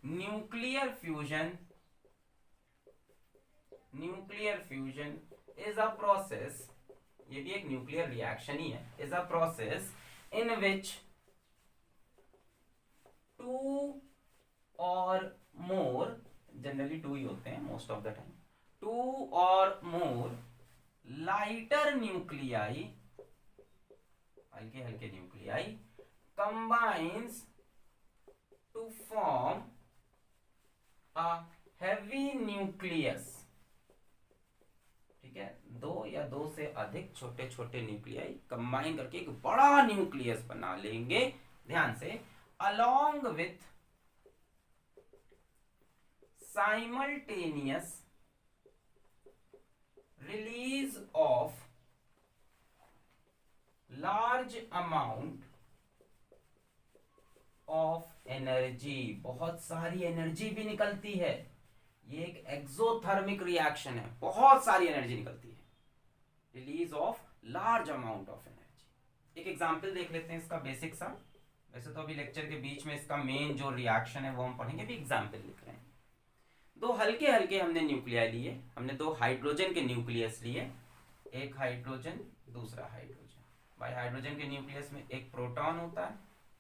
Nuclear fusion is a process, ये भी एक न्यूक्लियर रिएक्शन ही है, is a process in which two or more, generally two ही होते हैं most of the time, two or more lighter nuclei, हल्के हल्के nuclei, combines to form a heavy nucleus. ठीक है, दो या दो से अधिक छोटे छोटे न्यूक्लियाई कंबाइन करके एक बड़ा न्यूक्लियस बना लेंगे, ध्यान से, along with simultaneous release of large amount of energy, बहुत सारी एनर्जी भी निकलती है, ये एक एक्सोथर्मिक रिएक्शन है, बहुत सारी एनर्जी निकलती है, release of large amount of energy. एक एग्जांपल देख लेते हैं इसका बेसिक सा, वैसे तो अभी लेक्चर के बीच में इसका मेन जो रिएक्शन है वो हम पढ़ेंगे, भी एग्जांपल लिख रहे हैं। दो हल्के हल्के हमने न्यूक्लियाई लिए, हमने दो हाइड्रोजन के न्यूक्लियस लिए, एक हाइड्रोजन दूसरा हाइड्रोजन। भाई हाइड्रोजन के न्यूक्लियस में एक प्रोटॉन होता है,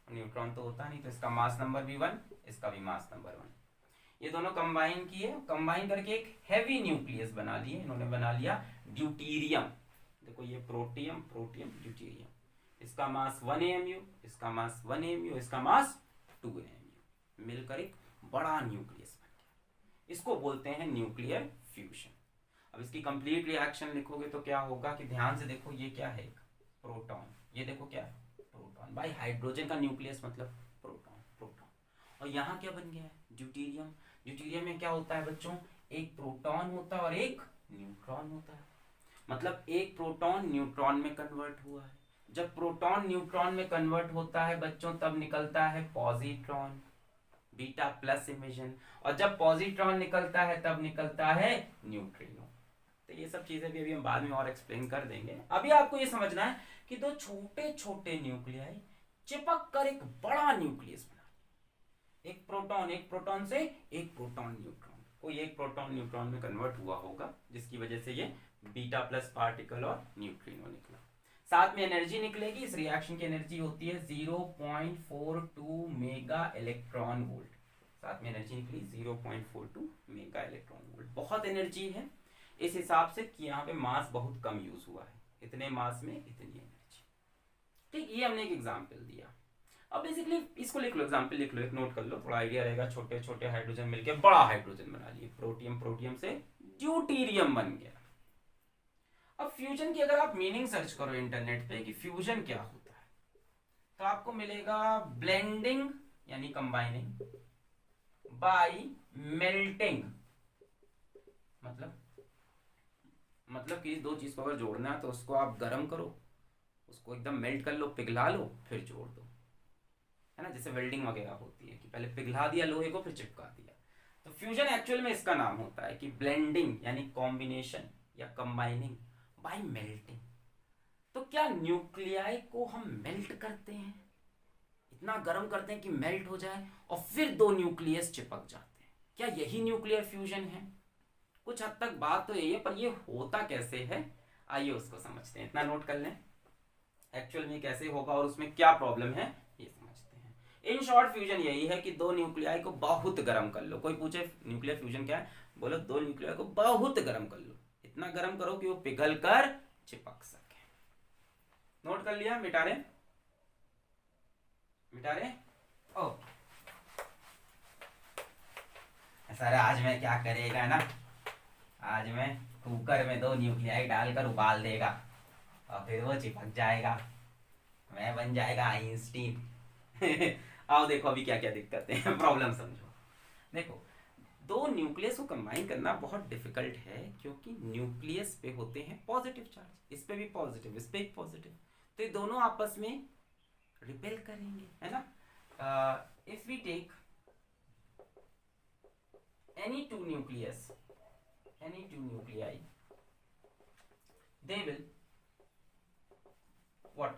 न्यूट्रॉन तो होता नहीं, तो इसका मास नंबर भी 1, इसका भी मास नंबर 1। ये दोनों कंबाइन किए, कंबाइन करके एक हैवी न्यूक्लियस बना लिए, इन्होंने बना लिया ड्यूटीरियम। देखो ये प्रोटियम प्रोटियम ड्यूटीरियम, इसका मास 1 AMU, इसका मास 1 AMU, इसका मास 2 AMU, मिलकर एक बड़ा न्यूक्लियस बन गया, इसको बोलते हैं न्यूक्लियर फ्यूजन। अब इसकी कंप्लीट रिएक्शन लिखोगे तो क्या होगा कि ध्यान से देखो, ये क्या है, एक प्रोटॉन, ये देखो क्या है, प्रोटॉन। भाई हाइड्रोजन का न्यूक्लियस मतलब प्रोटॉन, प्रोटॉन। और यहाँ क्या बन गया है, ड्यूटीरियम। ड्यूटीरियम में क्या होता है बच्चों, एक प्रोटॉन होता है और एक न्यूट्रॉन होता है, मतलब एक प्रोटॉन न्यूट्रॉन में कन्वर्ट हुआ है। जब प्रोटॉन न्यूट्रॉन में कन्वर्ट होता है बच्चों, तब निकलता है पॉजिट्रॉन, बीटा प्लस इमिशन, और जब पॉजिट्रॉन निकलता है तब निकलता है न्यूट्रिनो। तो ये सब चीजें भी अभी हम बाद में और एक्सप्लेन कर देंगे। अभी आपको ये समझना है कि दो छोटे छोटे न्यूक्लियाई चिपक कर एक बड़ा न्यूक्लियस बना, एक प्रोटॉन से एक प्रोटॉन न्यूट्रॉन, कोई एक प्रोटॉन न्यूट्रॉन में कन्वर्ट हुआ होगा, जिसकी वजह से ये बीटा प्लस पार्टिकल और न्यूट्रिनो निकला। साथ में एनर्जी निकलेगी, इस रिएक्शन की एनर्जी होती है 0.42 मेगा इलेक्ट्रॉन वोल्ट, साथ में एनर्जी निकली 0.42 मेगा इलेक्ट्रॉन वोल्ट, बहुत एनर्जी है इस हिसाब से कि यहाँ पे मास बहुत कम यूज हुआ है, इतने मास में इतनी एनर्जी। ठीक, ये हमने एक एग्जांपल दिया। अब बेसिकली इसको लिख लो, एग्जांपल लिख लो, एक नोट कर लो, थोड़ा आइडिया रहेगा। छोटे छोटे हाइड्रोजन मिलके बड़ा हाइड्रोजन बना लिए, प्रोटियम, प्रोटियम से ड्यूटीरियम बन गया। अब फ्यूजन की अगर आप मीनिंग सर्च करो इंटरनेट पे कि फ्यूजन क्या होता है, तो आपको मिलेगा ब्लेंडिंग यानी कंबाइनिंग, बाय मेल्टिंग, मतलब कि दो चीज को अगर जोड़ना है तो उसको आप गर्म करो, उसको एकदम मेल्ट कर लो, पिघला लो, फिर जोड़ दो, है ना, जैसे वेल्डिंग वगैरह होती है कि पहले पिघला दिया लोहे को फिर चिपका दिया। तो फ्यूजन एक्चुअल में इसका नाम होता है कि ब्लेंडिंग यानी कॉम्बिनेशन या कंबाइनिंग बाय मेल्टिंग। तो क्या न्यूक्लियाई को हम मेल्ट करते हैं, इतना गर्म करते हैं कि मेल्ट हो जाए और फिर दो न्यूक्लियस चिपक जाते हैं, क्या यही न्यूक्लियर फ्यूजन है? कुछ हद तक बात तो यही है, पर ये होता कैसे है, आइए उसको समझते हैं। इतना नोट कर लें, एक्चुअल में कैसे होगा और उसमें क्या प्रॉब्लम है ये समझते हैं। इन शॉर्ट फ्यूजन यही है कि दो न्यूक्लियाई को बहुत गर्म कर लो। कोई पूछे न्यूक्लियर फ्यूजन क्या है, बोलो दो न्यूक्लियाई को बहुत गर्म कर लो, इतना गर्म करो कि वो पिघल कर चिपक सके। नोट कर लिया, मिटा रहे ओ सर आज मैं क्या करेगा ना, आज मैं कुकर में दो न्यूक्लियाई डालकर उबाल देगा और फिर वो चिपक जाएगा, मैं बन जाएगा आइंस्टीन। आओ देखो अभी क्या क्या दिक्कतें हैं, प्रॉब्लम समझो। देखो दो न्यूक्लियस को कंबाइन करना बहुत डिफिकल्ट है, क्योंकि न्यूक्लियस पे होते हैं पॉजिटिव चार्ज, इस पे भी पॉजिटिव, इस पे भी पॉजिटिव, तो ये दोनों आपस में रिपेल करेंगे, है ना। If we take any two nuclei, they will what,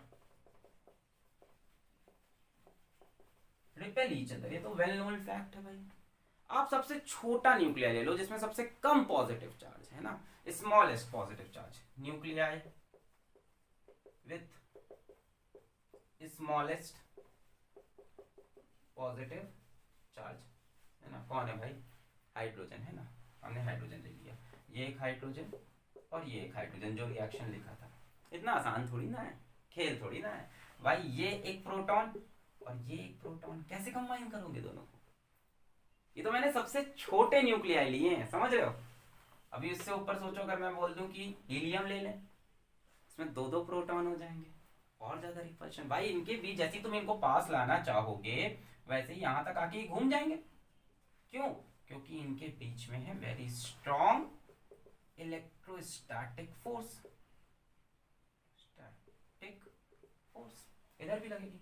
repel each other। ये तो वेल नोन फैक्ट है भाई, आप सबसे छोटा न्यूक्लियाई ले लो जिसमें सबसे कम पॉजिटिव चार्ज है ना, smallest positive charge, nuclei with smallest positive charge है ना, कौन है भाई, हाइड्रोजन है ना, हमने हाइड्रोजन ले लिया, ये एक हाइड्रोजन और ये एक हाइड्रोजन जो रिएक्शन लिखा था। इतना आसान थोड़ी ना है, खेल थोड़ी ना है भाई, ये एक प्रोटॉन और ये एक प्रोटॉन, कैसे कंबाइन करोगे दोनों को? ये तो मैंने सबसे छोटे न्यूक्लियाई लिए हैं, समझ रहे हो। अभी इससे ऊपर सोचो, अगर मैं बोल दूं कि हीलियम ले लें, इसमें दो दो प्रोटॉन हो जाएंगे, और ज्यादा रिपल्शन भाई, इनके बीच जैसे तुम इनको पास लाना चाहोगे वैसे ही यहां तक आके घूम जाएंगे। क्यों? क्योंकि इनके बीच में है very strong electrostatic force, static force इधर भी लगेगी,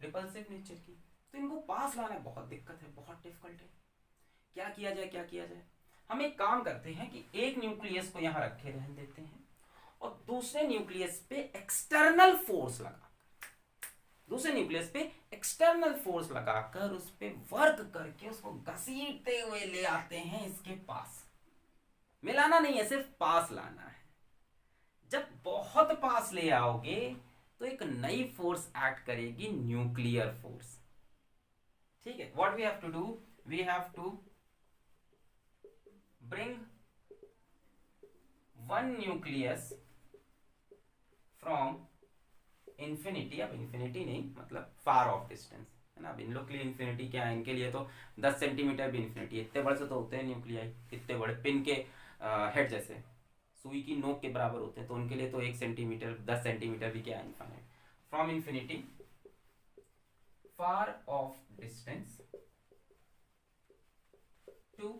रिपल्सिव नेचर की, तो इनको पास लाना बहुत दिक्कत है, बहुत डिफिकल्ट है। क्या किया जाए, क्या किया जाए? हम एक काम करते हैं कि एक न्यूक्लियस को यहां रखे रहने देते हैं और दूसरे न्यूक्लियस पे एक्सटर्नल फोर्स लगाकर उस पे वर्क करके उसको घसीटते हुए ले आते हैं इसके पास। मिलाना नहीं है, सिर्फ पास लाना है। जब बहुत पास ले आओगे तो एक नई फोर्स एक्ट करेगी, न्यूक्लियर फोर्स। ठीक है, what we have to do, we have to bring one nucleus from infinity, अब infinity नहीं मतलब far off distance है ना। अब इन लोग के लिए infinity क्या है, इनके लिए तो 10 सेंटीमीटर भी infinity, इतने बड़े से तो होते हैं न्यूक्लियाई, इतने बड़े पिन के हेड जैसे, सुई की नोक के बराबर होते हैं, तो उनके लिए तो 1 सेंटीमीटर 10 सेंटीमीटर भी क्या है, infinite. From infinity far off distance to,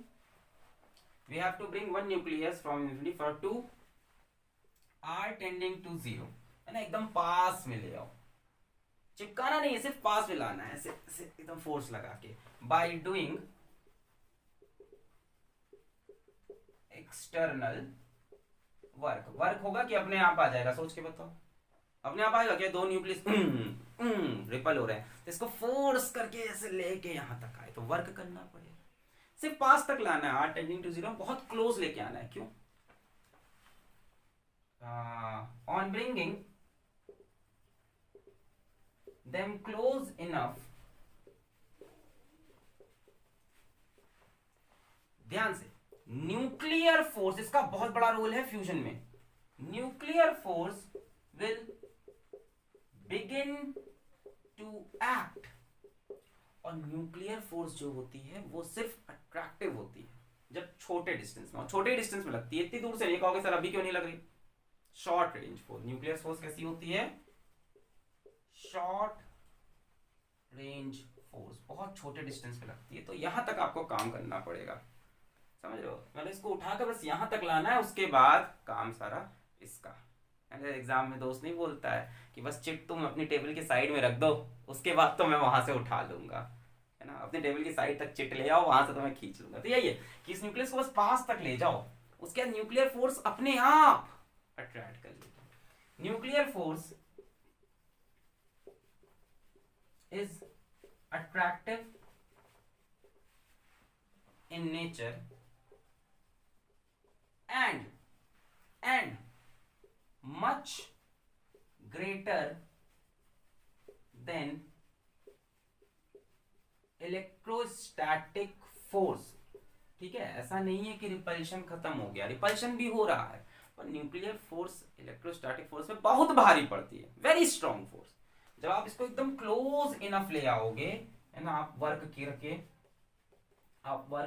we have to bring one nucleus from infinity for 2 r tending to 0 है ना, एकदम पास में ले आओ, चिपकाना नहीं है, सिर्फ पास में लाना है, ऐसे एकदम फोर्स लगा के, बाय डूइंग एक्सटर्नल वर्क होगा कि अपने आप आ जाएगा, सोच के बताओ, अपने आप आएगा क्या? दो न्यूक्लियस रिपल हो रहे हैं, तो इसको फोर्स करके ऐसे लेके यहां तक आए, तो वर्क करना पड़ेगा। सिर्फ पास तक लाना है, r टेंडिंग टू 0, बहुत क्लोज लेके आना है। क्यों? On bringing them close enough, ध्यान से, न्यूक्लियर फोर्स, इसका बहुत बड़ा रोल है फ्यूजन में। Nuclear force will begin to act, और न्यूक्लियर फोर्स जो होती है वो सिर्फ अट्रैक्टिव होती है जब छोटे डिस्टेंस में, और छोटे डिस्टेंस में लगती है, इतनी दूर से नहीं। कहोगे सर अभी क्यों नहीं लग रही? Short range force, nuclear force कैसी होती है? शॉर्ट रेंज फोर्स, बहुत छोटे डिस्टेंस पे लगती है, तो यहां तक आपको काम करना पड़ेगा, समझ रहे हो। मतलब इसको उठाकर बस यहां तक लाना है, उसके बाद काम सारा इसका। एग्जाम में दोस्त नहीं बोलता है कि बस चिट तुम अपनी टेबल की साइड में रख दो, उसके बाद तो मैं वहां से उठा लूंगा, है ना, अपने टेबल की साइड तक चिट ले आओ, वहां से तो मैं खींच लूंगा। तो यही है कि इस न्यूक्लियस को बस पास तक ले जाओ, उसके बाद न्यूक्लियर फोर्स अपने आप अट्रैक्ट कर लेगा। Nuclear force is attractive in nature and much greater than electrostatic force. ठीक है, ऐसा नहीं है कि रिपल्शन खत्म हो गया, रिपल्शन भी हो रहा है, पर न्यूक्लियर फोर्स इलेक्ट्रोस्टैटिक फोर्स में बहुत भारी पड़ती है, वेरी स्ट्रॉन्ग फोर्स। जब आप इसको एकदम क्लोज इनफ ले आओगे, है ना, आप वर्क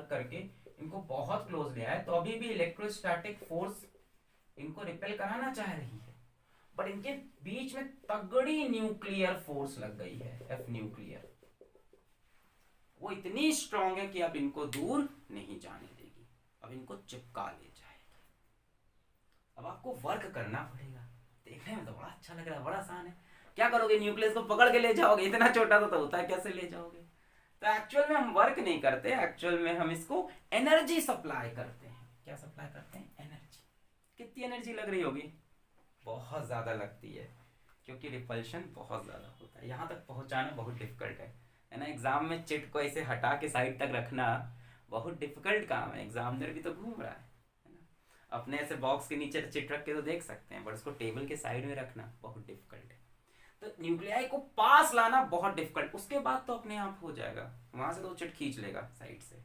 करके इनको बहुत क्लोज ले आए, तो अभी भी इलेक्ट्रोस्टैटिक फोर्स इनको रिपेल कराना चाह रही है, बट इनके बीच में तगड़ी न्यूक्लियर फोर्स लग गई है, एफ न्यूक्लियर, वो इतनी स्ट्रांग है कि अब इनको दूर नहीं जाने देगी, अब इनको चिपका ले जाएगी। अब आपको वर्क करना पड़ेगा। देखने में तो बड़ा अच्छा लग रहा है, बड़ा आसान है। क्या करोगे? न्यूक्लियस को पकड़ के ले जाओगे, इतना छोटा तो होता है, कैसे ले जाओगे? तो एक्चुअल में हम वर्क नहीं करते, एक्चुअल में हम इसको एनर्जी सप्लाई करते हैं। क्या सप्लाई करते हैं? एनर्जी। कितनी एनर्जी लग रही होगी? बहुत ज्यादा लगती है। क्योंकि रिपल्शन बहुत ज़्यादा होता है, यहाँ तक पहुँचाना बहुत डिफिकल्ट है ना। एग्जाम में चिट को ऐसे हटा के साइड तक रखना बहुत डिफिकल्ट काम है। एग्जामिनर भी तो घूम रहा है ना। अपने ऐसे बॉक्स के नीचे चिट रख के तो देख सकते हैं, बट उसको टेबल के साइड में रखना बहुत डिफिकल्ट है। तो न्यूक्लियाई को पास लाना बहुत डिफिकल्ट, उसके बाद तो अपने आप हो जाएगा, वहां से तो चिट खींच लेगा साइड से।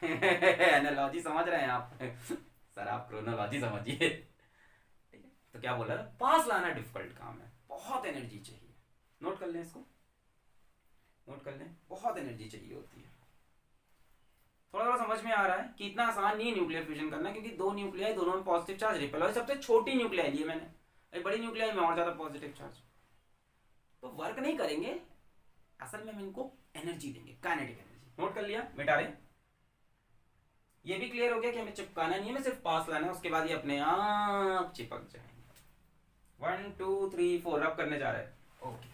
एनालॉजी समझ रहे हैं आप? सर आप क्रोनोलॉजी समझिए। ठीक है, तो क्या बोल रहा था, पास लाना डिफिकल्ट काम है, बहुत एनर्जी चाहिए। नोट कर लें इसको, नोट कर लें, बहुत एनर्जी चाहिए होती है। थोड़ा थोड़ा समझ में आ रहा है कि इतना आसान नहीं है न्यूक्लियर फ्यूजन करना, क्योंकि दो न्यूक्लियाई, दोनों में पॉजिटिव चार्ज रिपेल, और सबसे छोटी न्यूक्लियाई ली है मैंने, एक बड़ी न्यूक्लियाई में और ज्यादा पॉजिटिव चार्ज, तो वर्क नहीं करेंगे। असल में हम इनको एनर्जी देंगे, काइनेटिक एनर्जी। नोट कर लिया, मिटा रहे। ये भी क्लियर हो गया कि हमें चिपकाना नहीं है, हमें सिर्फ पास लाना है, उसके बाद ये अपने आप चिपक जाएंगे। 1 2 3 4 रब करने जा रहे हैं। ओके,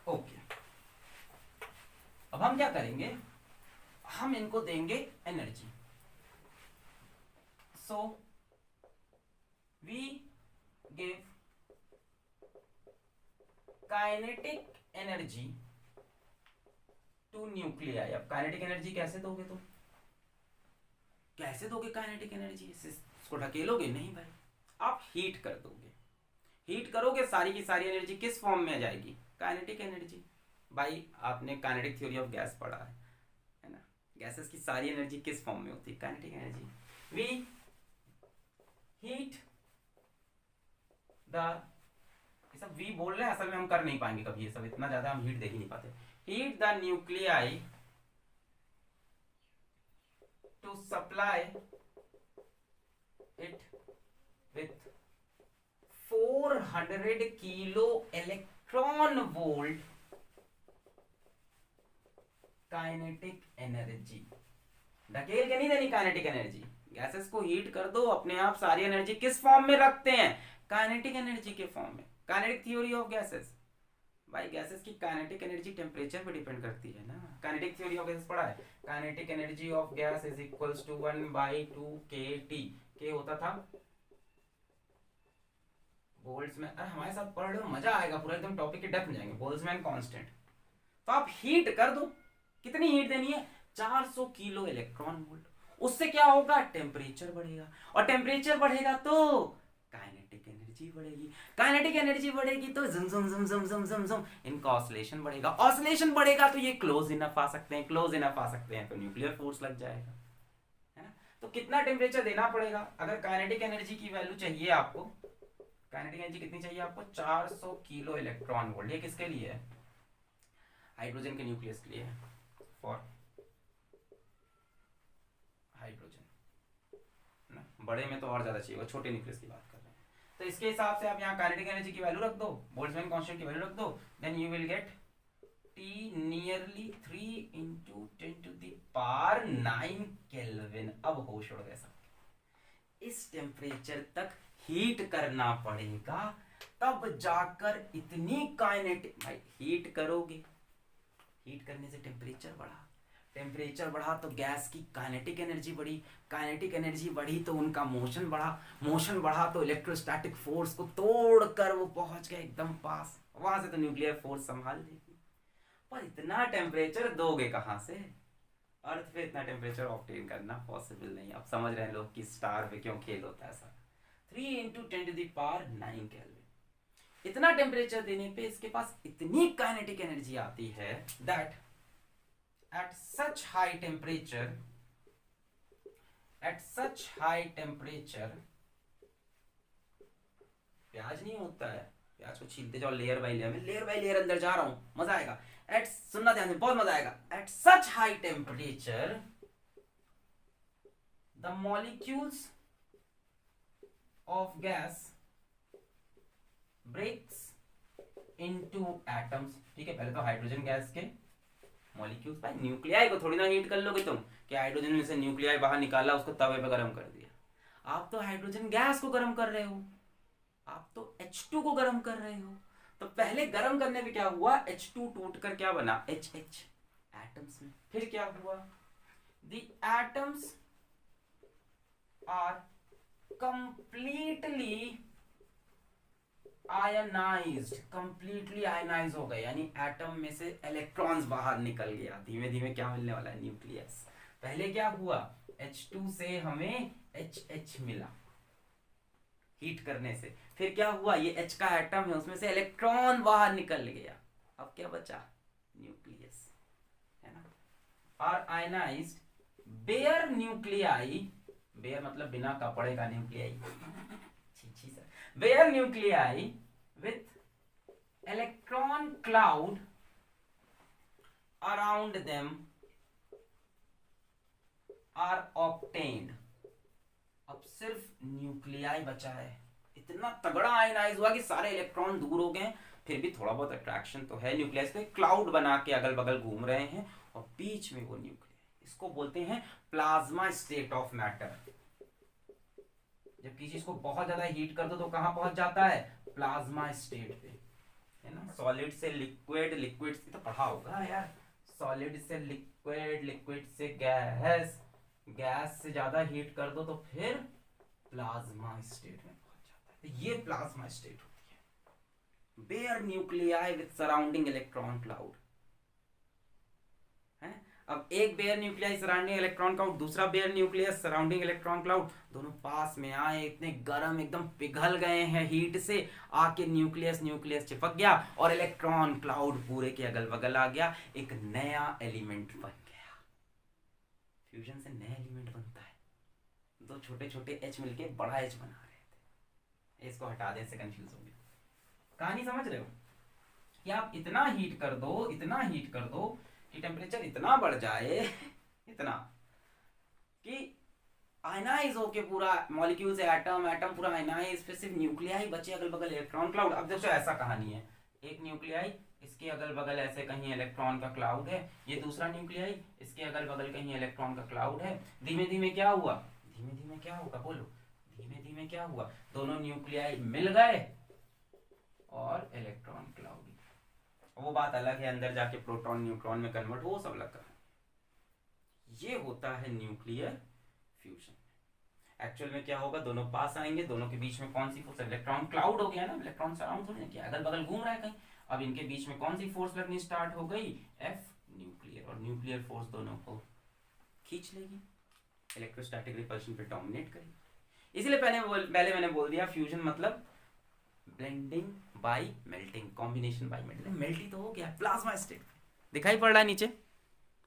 ओके, अब हम क्या करेंगे, हम इनको देंगे energy. So we give kinetic energy to nuclei. अब काइनेटिक एनर्जी कैसे दोगे तुम, कैसे दोगे काइनेटिक एनर्जी? इसको ढकेलोगे नहीं भाई, आप हीट कर दोगे। हीट करोगे, सारी की सारी एनर्जी किस फॉर्म में आ जाएगी, काइनेटिक एनर्जी। भाई आपने काइनेटिक थ्योरी ऑफ गैस पढ़ा है ना, गैसेस की सारी एनर्जी किस फॉर्म में होती है, kinetic energy. We heat the, ये सब वी बोल रहे हैं, असल में हम कर नहीं पाएंगे कभी ये सब, इतना ज्यादा हम हीट देख ही नहीं पाते। Heat the nuclei to supply it with 400 kilo electron volt kinetic energy. ढकेल के नहीं देनी काइनेटिक एनर्जी, गैसेस को हीट कर दो, अपने आप सारी एनर्जी किस फॉर्म में रखते हैं, काइनेटिक एनर्जी के फॉर्म में। काइनेटिक थ्योरी ऑफ गैसेस, भाई गैसेस की काइनेटिक एनर्जी टेम्परेचर पे डिपेंड करती है ना। काइनेटिक थ्योरी ऑफ गैसेस पढ़ा है, kinetic energy of gas is equals to 1/2 kT। के होता था बोल्ट्स में, अरे हमारे साथ पढ़ लो, मजा आएगा, पूरा एकदम टॉपिक के डेप्थ में जाएंगे। बोल्ट्जमैन कांस्टेंट, तो आप हीट कर दो, कितनी हीट देनी है, 400 किलो इलेक्ट्रॉन वोल्ट। उससे क्या होगा, टेम्परेचर बढ़ेगा, और टेम्परेचर बढ़ेगा तो काइनेटिक एनर्जी बढ़ेगी, काइनेटिक एनर्जी बढ़ेगी तो जुम जुम जुम जुम जुम जुम जुम इनका ऑसिलेशन बढ़ेगा, ऑसिलेशन बढ़ेगा तो ये क्लोज इनफ आ सकते हैं, क्लोज इनफ आ सकते हैं तो न्यूक्लियर फोर्स लग जाएगा, है ना। तो कितना टेम्परेचर देना पड़ेगा, अगर काइनेटिक एनर्जी की वैल्यू चाहिए आपको, काइनेटिक एनर्जी कितनी चाहिए आपको, 400 किलो इलेक्ट्रॉन वोल्ट। ये किसके लिए है, हाइड्रोजन के न्यूक्लियस के लिए है, फॉर हाइड्रोजन ना, बड़े में तो और ज्यादा चाहिए, छोटे न्यूक्लियस की बात कर रहे हैं। तो इसके हिसाब से आप यहाँ काइनेटिक एनर्जी की वैल्यू रख दो, बोल्ट्जमैन कांस्टेंट की वैल्यू रख दो, then you will get T nearly 3 into 10⁻⁹ kelvin. अब होश उड़ गए सब, इस टेम्परेचर तक हीट करना पड़ेगा, तब जाकर इतनी काइनेटिक, भाई हीट करोगे, हीट करने से टेम्परेचर बढ़ा, टेम्परेचर बढ़ा तो गैस की काइनेटिक एनर्जी बढ़ी, काइनेटिक एनर्जी बढ़ी तो उनका मोशन बढ़ा, मोशन बढ़ा तो इलेक्ट्रोस्टैटिक फोर्स को तोड़कर वो पहुंच गए एकदम पास, वहां से तो न्यूक्लियर फोर्स संभाल लेगी। पर इतना टेम्परेचर दोगे कहां से, अर्थ पे इतना टेम्परेचर ऑब्टेन करना पॉसिबल नहीं। आप समझ रहे हैं लोग कि स्टार पे क्यों खेल होता है ऐसा। 3 × 10⁹ केल्विन, इतना टेम्परेचर देने पे इसके पास इतनी काइनेटिक एनर्जी आती है that at such high temperature, प्याज नहीं होता है, प्याज को छीलते जाओ layer by layer, layer by layer अंदर जा रहा हूं, मजा आएगा। सुनना ध्यान से, बहुत मजा आएगा। At such high temperature the molecules of gas breaks into atoms. ठीक है, पहले तो हाइड्रोजन गैस के मॉलिक्यूल्स, भाई न्यूक्लियाई को थोड़ी ना हीट कर लोगे तुम कि हाइड्रोजन में से न्यूक्लियाई बाहर निकाला, उसको तवे पे गर्म कर दिया। आप तो हाइड्रोजन गैस को गर्म कर रहे हो, आप तो H2 को गर्म कर रहे हो। तो पहले गर्म करने में क्या हुआ, H2 टूट कर क्या बना, HH एटम्स में। फिर क्या हुआ, the atoms are completely ionize हो गए, यानी एटम में से इलेक्ट्रॉन्स बाहर निकल गया। धीमे धीमे क्या मिलने वाला है, न्यूक्लियस। पहले क्या हुआ, H2 से हमें HH मिला हीट करने से, फिर क्या हुआ, ये H का एटम है उसमें से इलेक्ट्रॉन बाहर निकल गया, अब क्या बचा, न्यूक्लियस, है ना। और आयनाइज्ड बेयर न्यूक्लियाई, बेयर मतलब बिना कपड़े का न्यूक्लियाई, छी sir, bare nuclei with electron cloud around them are obtained. अब सिर्फ न्यूक्लियाई बचा है, इतना तगड़ा आयनाइज हुआ कि सारे इलेक्ट्रॉन दूर हो गए, फिर भी थोड़ा बहुत अट्रैक्शन तो है न्यूक्लियस पे, क्लाउड बना के अगल बगल घूम रहे हैं और बीच में वो न्यूक्लियस, इसको बोलते हैं प्लाज्मा स्टेट ऑफ मैटर। जब किसी चीज को बहुत ज्यादा हीट कर दो तो कहां पहुंच जाता है, प्लाज्मा स्टेट पे, है ना। सॉलिड से लिक्विड, लिक्विड से तो पढ़ा होगा यार, सॉलिड से लिक्विड, लिक्विड से गैस, गैस से ज्यादा हीट कर दो तो फिर प्लाज्मा स्टेट में पहुंच जाता है। तो ये प्लाज्मा स्टेट होती है, bare nuclei with surrounding electron cloud, है। अब एक bare nuclei surrounding electron cloud, दूसरा bare nucleus surrounding electron cloud, दोनों पास में आए, इतने गर्म एकदम पिघल गए हैं हीट से, आके न्यूक्लियस, न्यूक्लियस चिपक गया और इलेक्ट्रॉन क्लाउड पूरे के अगल बगल आ गया, एक नया एलिमेंट बन गया। फ्यूजन से नया एलिमेंट बनता है, दो छोटे छोटे H मिलके बड़ा H बना रहे थे। इसको हटा दें से कंफ्यूज हो गया, कहानी समझ रहे हो कि आप इतना हीट कर दो, इतना हीट कर दो कि टेम्परेचर इतना बढ़ जाए, इतना कि आयनाइज होके पूरा मॉलिक्यूल से एटम, एटम पूरा आयनाइज, फिर सिर्फ न्यूक्लियाई बचे अगल बगल इलेक्ट्रॉन क्लाउड। अब देखो ऐसा कहानी है, एक न्यूक्लियाई, इसके अगल बगल ऐसे कहीं इलेक्ट्रॉन का क्लाउड है, ये दूसरा न्यूक्लियाई, इसके अगल बगल कहीं इलेक्ट्रॉन का क्लाउड है। धीमे धीमे क्या हुआ, धीमे धीमे क्या होगा बोलो, धीमे धीमे क्या हुआ, दोनों न्यूक्लियाई मिल गए और इलेक्ट्रॉन क्लाउड। वो बात अलग है, अंदर जाके प्रोटॉन न्यूट्रॉन में कन्वर्ट, वो सब अलग है। ये होता है न्यूक्लियर फ्यूजन। एक्चुअल में क्या होगा, दोनों पास आएंगे, दोनों के बीच में कौन सी फोर्स, इलेक्ट्रॉन क्लाउड हो गया ना, इलेक्ट्रॉन सराउंड थोड़ी ना किया, अगल बगल घूम रहा है कहीं, अब इनके बीच में कौन सी फोर्स लगनी स्टार्ट हो गई, F न्यूक्लियर, और न्यूक्लियर फोर्स दोनों को खींच लेगी, इलेक्ट्रोस्टैटिक रिपल्शन पे डोमिनेट करेगी। इसलिए पहले मैंने बोल दिया फ्यूजन मतलब blending bye melting, combination bye melting. Melty तो हो गया, प्लाज्मा स्टेट दिखाई पड़ रहा है नीचे,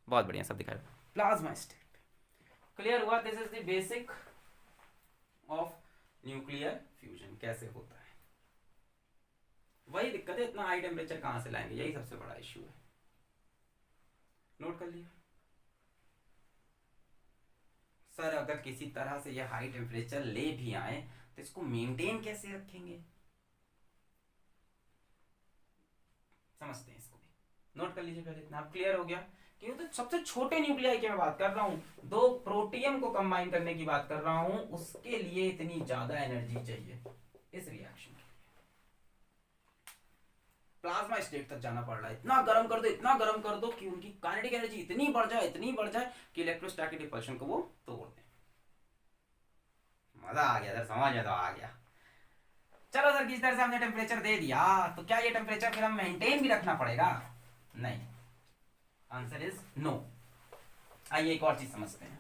बहुत बढ़िया सब दिखाई पड़ रहा है, प्लाज्मा स्टेट क्लियर हुआ। This is the basic of nuclear fusion, कैसे होता है। वही दिक्कत है, इतना हाई टेम्परेचर कहां से लाएंगे, यही सबसे बड़ा इश्यू है, नोट कर लिया। सर अगर किसी तरह से ये हाई टेम्परेचर ले भी आए तो इसको मेंटेन कैसे रखेंगे, समझते हैं इसको भी, नोट कर लीजिए पहले इतना। आप क्लियर हो गया कि तो सबसे छोटे न्यूक्लियाई की मैं बात कर रहा हूं, दो प्रोटियम को कंबाइन करने की बात कर रहा हूं, उसके लिए इतनी ज्यादा एनर्जी चाहिए इस रिएक्शन के लिए, प्लाज्मा स्टेट तक जाना पड़ रहा है, इतना गर्म कर दो, इतना गर्म कर दो कि उनकी काइनेटिक एनर्जी इतनी बढ़ जाए, इतनी बढ़ जाए कि इलेक्ट्रोस्टैटिक रिपल्शन को वो तोड़ दे। मजा आ गया सर, समझ में तो आ गया। चलो सर किस तरह से हमने टेम्परेचर दे दिया, तो क्या ये टेम्परेचर फिर हम मेंटेन भी रखना पड़ेगा, नहीं, आंसर इज नो। आइए एक और चीज समझते हैं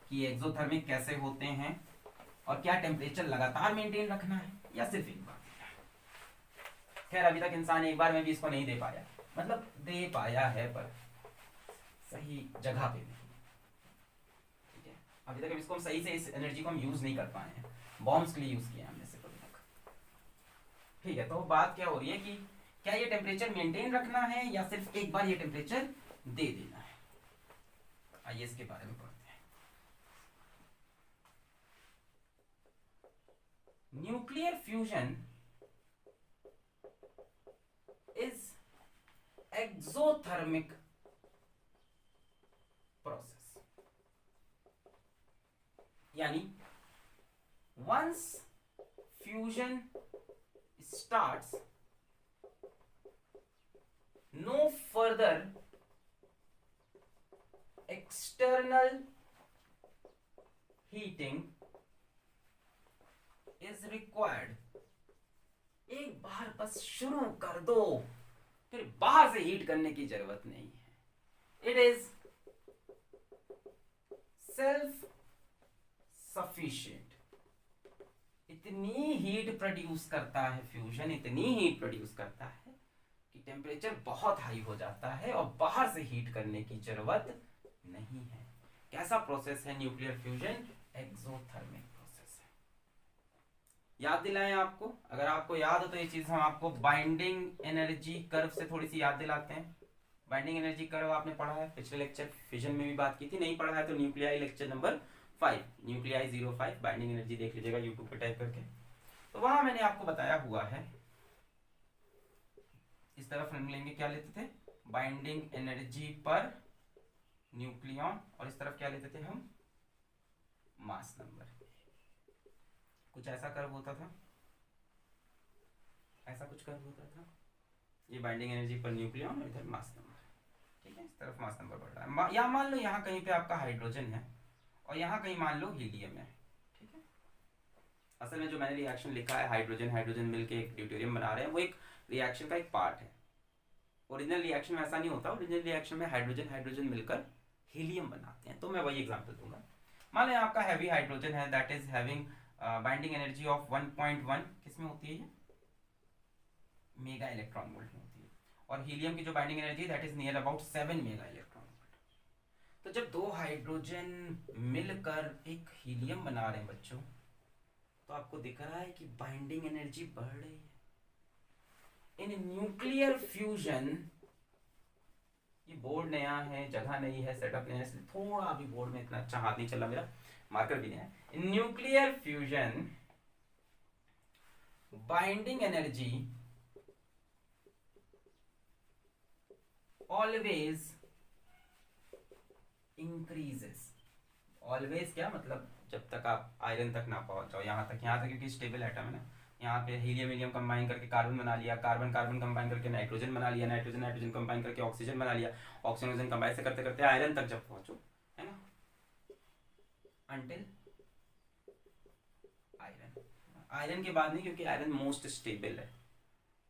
कि एक्सोथर्मिक कैसे होते हैं और क्या टेम्परेचर लगातार मेंटेन रखना है या सिर्फ एक बार। खैर अभी तक इंसान एक बार में भी इसको नहीं दे पाया, मतलब दे पाया है पर सही जगह पे नहीं, ठीक है। अभी तक इसको हम सही से, इस एनर्जी को हम यूज नहीं कर पाए हैं, बॉम्ब्स के लिए यूज किया हमने सिर्फ अभी तक, ठीक है। तो बात क्या हो रही है कि क्या ये टेम्परेचर मेंटेन रखना है या सिर्फ एक बार ये टेम्परेचर दे देना है। आइए इसके बारे में पढ़ते हैं। Nuclear fusion is exothermic process, यानी once fusion starts, no further external heating is required. एक बार बस शुरू कर दो, फिर बाहर से हीट करने की जरूरत नहीं है। It is self sufficient. इतनी हीट प्रोड्यूस करता है फ्यूजन, इतनी हीट प्रोड्यूस करता है कि टेम्परेचर बहुत हाई हो जाता है और बाहर से हीट करने की जरूरत नहीं है। कैसा प्रोसेस है न्यूक्लियर फ्यूजन? एक्सोथर्मिक प्रोसेस है। याद दिलाएं आपको, अगर आपको याद हो तो ये चीज हम आपको बाइंडिंग एनर्जी कर्व से थोड़ी सी याद दिलाते हैं। बाइंडिंग एनर्जी कर्व आपने पढ़ा है पिछले लेक्चर, फिजन में भी बात की थी। नहीं पढ़ा है तो nuclei lecture number 5, nuclei 05 binding energy देख लीजिएगा यूट्यूब पे टाइप करके। तो वहां मैंने आपको बताया हुआ है, इस तरफ हम लेंगे, क्या लेते थे? बाइंडिंग एनर्जी पर न्यूक्लियॉन, और इस तरफ क्या लेते थे हम? Mass number. कुछ ऐसा कर्व होता था, ऐसा कुछ कर्व होता था। ये बाइंडिंग एनर्जी पर न्यूक्लियॉन और इधर मास नंबर, ठीक है। इस तरफ मास नंबर बढ़ रहा है। या मान लो यहाँ कहीं पे आपका हाइड्रोजन है और यहाँ कहीं मान लो हीलियम है, ठीक है। असल में जो मैंने रिएक्शन लिखा है, हाइड्रोजन हाइड्रोजन मिलके एक ड्यूटेरियम बना रहे हैं, वो एक रिएक्शन का एक पार्ट है। ओरिजिनल रिएक्शन में ऐसा नहीं होता। ओरिजिनल रिएक्शन में हाइड्रोजन हाइड्रोजन मिलकर हीलियम बनाते हैं। तो मैं वही एग्जांपल दूंगा। मान लो आपका हैवी हाइड्रोजन है, that is having binding energy of 1.1, किसमें होती है ये? मेगा इलेक्ट्रॉन वोल्ट में होती है। और हीलियम की जो बाइंडिंग एनर्जी है that is near about 7 mega electron volt. तो जब दो हाइड्रोजन मिलकर एक हीलियम बना रहे हैं बच्चों, तो आपको दिख रहा है कि बाइंडिंग एनर्जी बढ़ रही है। इन न्यूक्लियर फ्यूजन, ये बोर्ड नया है, जगह नहीं है, सेटअप नया है, इसलिए थोड़ा अभी बोर्ड में इतना अच्छा हाथ नहीं चल रहा, मेरा मार्कर भी नहीं है। In nuclear fusion binding energy always increases. Always क्या मतलब? जब तक आप आयरन तक ना पहुंच जाओ, यहाँ तक क्योंकि स्टेबल एटम है ना। यहाँ पे हीलियम हीलियम कंबाइन करके कार्बन बना लिया, कार्बन कार्बन कंबाइन करके नाइट्रोजन बना लिया, नाइट्रोजन नाइट्रोजन कंबाइन करके ऑक्सीजन बना लिया, ऑक्सीजन कंबाइन से करते करते आयरन तक जब पहुंचो, है ना, अंटिल आयरन। आयरन के बाद नहीं, क्योंकि आयरन मोस्ट स्टेबल है।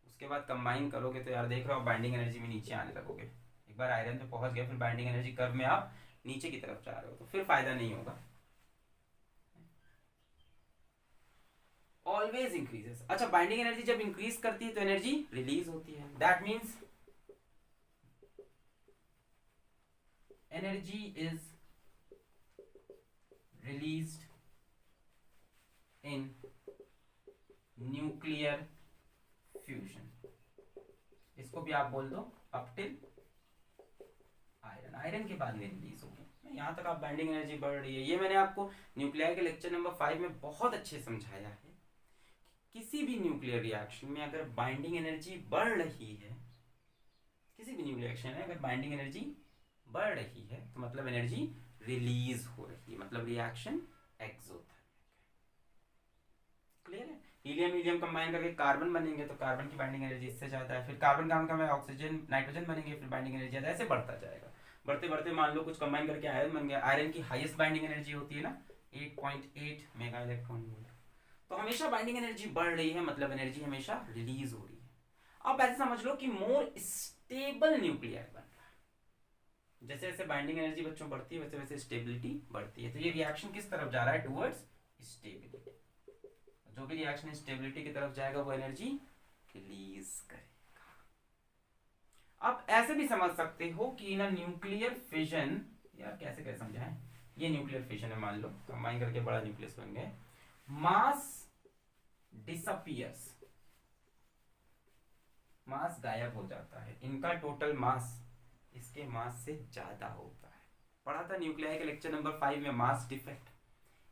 उसके बाद कंबाइन करोगे तो यार देख रहे हो बाइंडिंग एनर्जी में नीचे आने लगोगे। एक बार आयरन पे पहुंच गए, फिर बाइंडिंग एनर्जी कर्व में आप नीचे की तरफ जा रहे हो, तो फिर फायदा नहीं होगा। Always increases. अच्छा, बाइंडिंग एनर्जी जब इंक्रीज करती है तो एनर्जी रिलीज होती है। That means energy is released in nuclear fusion. इसको भी आप बोल दो अप टिल आयरन। आयरन के बाद में रिलीज होगी। यहाँ तक आप बाइंडिंग एनर्जी बढ़ रही है, ये मैंने आपको न्यूक्लियर के लेक्चर नंबर 5 में बहुत अच्छे समझाया है। किसी भी न्यूक्लियर रिएक्शन में अगर बाइंडिंग एनर्जी बढ़ रही है, किसी भी न्यूक्लियर रिएक्शन में अगर बाइंडिंग एनर्जी बढ़ रही है तो मतलब एनर्जी रिलीज हो रही है, मतलब रिएक्शन एक्सोथर्मिक है। क्लियर है? हीलियम हीलियम कंबाइन करके कार्बन बनेंगे तो कार्बन की बाइंडिंग एनर्जी इससे ज्यादा है, फिर कार्बन कार्बन का ऑक्सीजन नाइट्रोजन बनेंगे, फिर बाइंडिंग एनर्जी ज्यादा, ऐसे बढ़ता जाएगा। बढ़ते बढ़ते मान लो कुछ कंबाइन करके आयरन बन गया। आयरन की हाईएस्ट बाइंडिंग एनर्जी होती है ना 8.8 मेगा इलेक्ट्रॉन वोल्ट। तो हमेशा बाइंडिंग एनर्जी बढ़ रही है, मतलब एनर्जी हमेशा रिलीज हो रही है। अब ऐसे समझ लो कि मोर स्टेबल न्यूक्लियर बन रहा है। जैसे जैसे बाइंडिंग एनर्जी बच्चों बढ़ती है वैसे वैसे स्टेबिलिटी बढ़ती है। तो ये रिएक्शन किस तरफ जा रहा है? Towards stability. जो भी रिएक्शन स्टेबिलिटी की तरफ जाएगा वो एनर्जी रिलीज करेगा। अब ऐसे भी समझ सकते हो कि ना न्यूक्लियर फिजन, यार कैसे कैसे समझाएं, ये न्यूक्लियर फिजन है, मान लो कंबाइन करके बड़ा न्यूक्लियस बन गए, मास डिसअपियर्स, मास गायब हो जाता है। इनका टोटल मास इसके मास से ज्यादा होता है। पढ़ा था न्यूक्लियर के लेक्चर नंबर 5 में मास डिफेक्ट।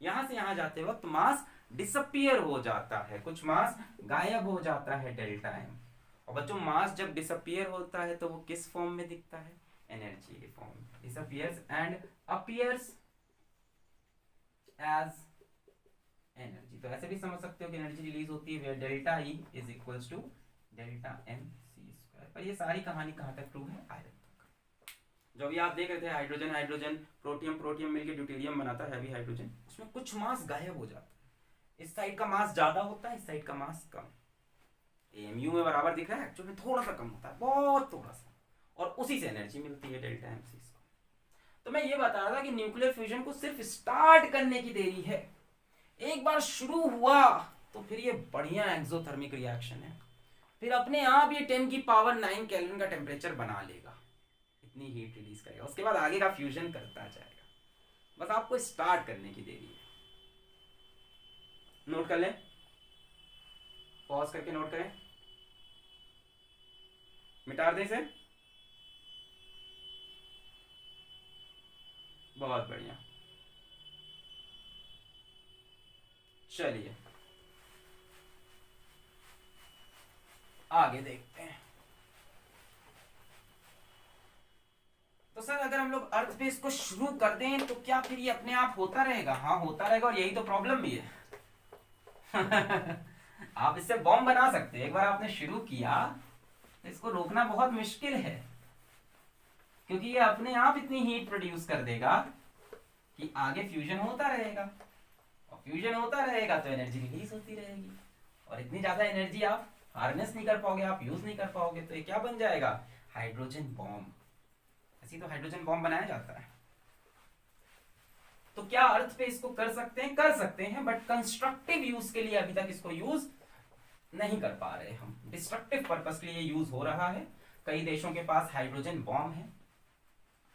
यहां से यहां जाते वक्त मास डिसअपियर हो जाता है, कुछ मास गायब हो जाता है, डेल्टा एम। और बच्चों मास जब डिसअपियर होता है तो वो किस फॉर्म में दिखता है? एनर्जी के फॉर्म में। Disappears and appears as energy. तो ऐसे भी समझ सकते हो कि एनर्जी रिलीज होती है where delta E is equals to delta M C square. पर ये सारी कहानी कहाँ तक ट्रू है? आयरन तक। जो अभी आप देख रहे थे हाइड्रोजन हाइड्रोजन प्रोटियम प्रोटियम मिलकर ड्यूटेरियम बनाता है हैवी हाइड्रोजन, उसमें कुछ मास गायब हो जाता है। इस साइड का मास ज्यादा होता है, इस साइड का मास कम। एमयू में बराबर दिख रहा है, एक्चुअल में थोड़ा सा कम होता है, बहुत थोड़ा सा, और उसी से एनर्जी मिलती है डेल्टा एम सी। तो मैं ये बता रहा था कि न्यूक्लियर फ्यूजन को सिर्फ स्टार्ट करने की देरी है, एक बार शुरू हुआ तो फिर ये बढ़िया एक्सोथर्मिक रिएक्शन है, फिर अपने आप ये 10⁹ केल्विन का टेम्परेचर बना लेगा, इतनी हीट रिलीज करेगा, उसके बाद आगे का फ्यूजन करता जाएगा, बस आपको स्टार्ट करने की देरी है। नोट कर लें, पॉज करके नोट करें, मिटा दें इसे, बहुत बढ़िया। चलिए आगे देखते हैं। तो सर अगर हम लोग अर्थ बेस को शुरू कर दें तो क्या फिर ये अपने आप होता रहेगा? हाँ होता रहेगा, और यही तो प्रॉब्लम भी है। आप इससे बॉम्ब बना सकते हैं, एक बार आपने शुरू किया तो इसको रोकना बहुत मुश्किल है, क्योंकि ये अपने आप इतनी हीट प्रोड्यूस कर देगा कि आगे फ्यूजन होता रहेगा, और फ्यूजन होता रहेगा तो एनर्जी रिलीज होती रहेगी, और इतनी ज्यादा एनर्जी आप हार्नेस नहीं कर पाओगे, आप यूज नहीं कर पाओगे, तो ये क्या बन जाएगा? Hydrogen bomb. ऐसी तो हाइड्रोजन बॉम्ब बनाया जाता है। तो क्या अर्थ पे इसको कर सकते हैं? कर सकते हैं, बट कंस्ट्रक्टिव यूज के लिए अभी तक इसको यूज नहीं कर पा रहे हम। डिस्ट्रक्टिव पर्पस के लिए यूज हो रहा है, कई देशों के पास हाइड्रोजन बॉम्ब है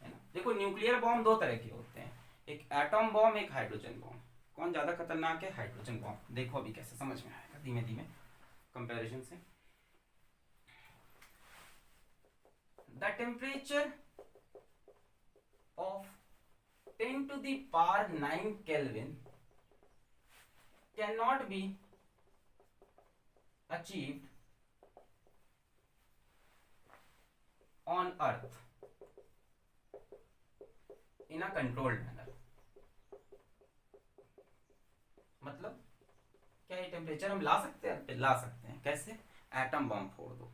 ना। देखो न्यूक्लियर बॉम्ब दो तरह के होते हैं, एक एटॉम बॉम्ब, एक हाइड्रोजन बॉम्ब। कौन ज्यादा खतरनाक है? Hydrogen bomb. देखो अभी कैसे समझ में आएगा धीमे धीमे कंपैरिजन से। The temperature of 10⁹ Kelvin cannot be achieved on Earth in a controlled manner। मतलब क्या ये टेम्परेचर हम ला सकते हैं? ला सकते हैं। कैसे? एटम बॉम्ब फोड़ दो।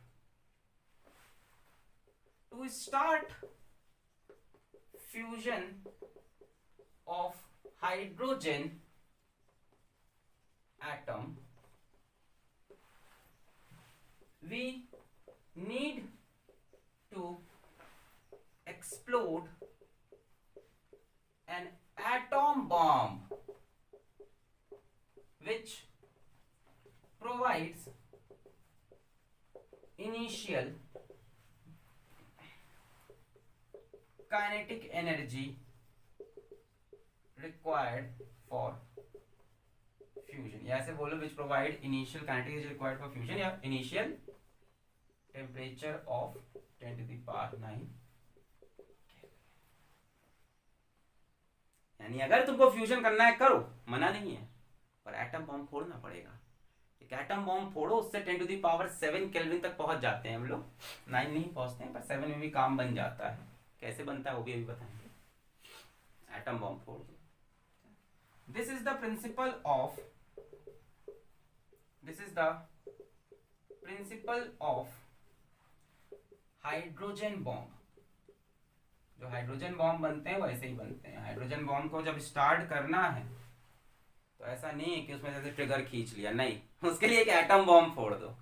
To start fusion of hydrogen atom, we need to explode an atom bomb which provides initial kinetic energy required for fusion, या ऐसे बोलो which provide initial kinetic energy required for fusion, या initial temperature of 10⁹ यानी अगर तुमको fusion करना है करो, मना नहीं है, पर एटम बॉम्ब फोड़ना पड़ेगा। एक एटम बॉम्ब फोड़ो, उससे 10⁷ केल्विन तक पहुंच जाते हैं हम लोग, 9 नहीं पहुंचते हैं, पर 7 में भी काम बन जाता है। कैसे बनता है वो भी अभी बताएंगे। एटम बॉम्ब फोड़ दो। This is the principle of hydrogen bomb. जो हाइड्रोजन बॉम्ब बनते हैं वो ऐसे ही बनते हैं। हाइड्रोजन बॉम्ब को जब स्टार्ट करना है तो ऐसा नहीं है कि उसमें जैसे ट्रिगर खींच लिया, नहीं, उसके लिए एक एटम बॉम्ब फोड़ दो।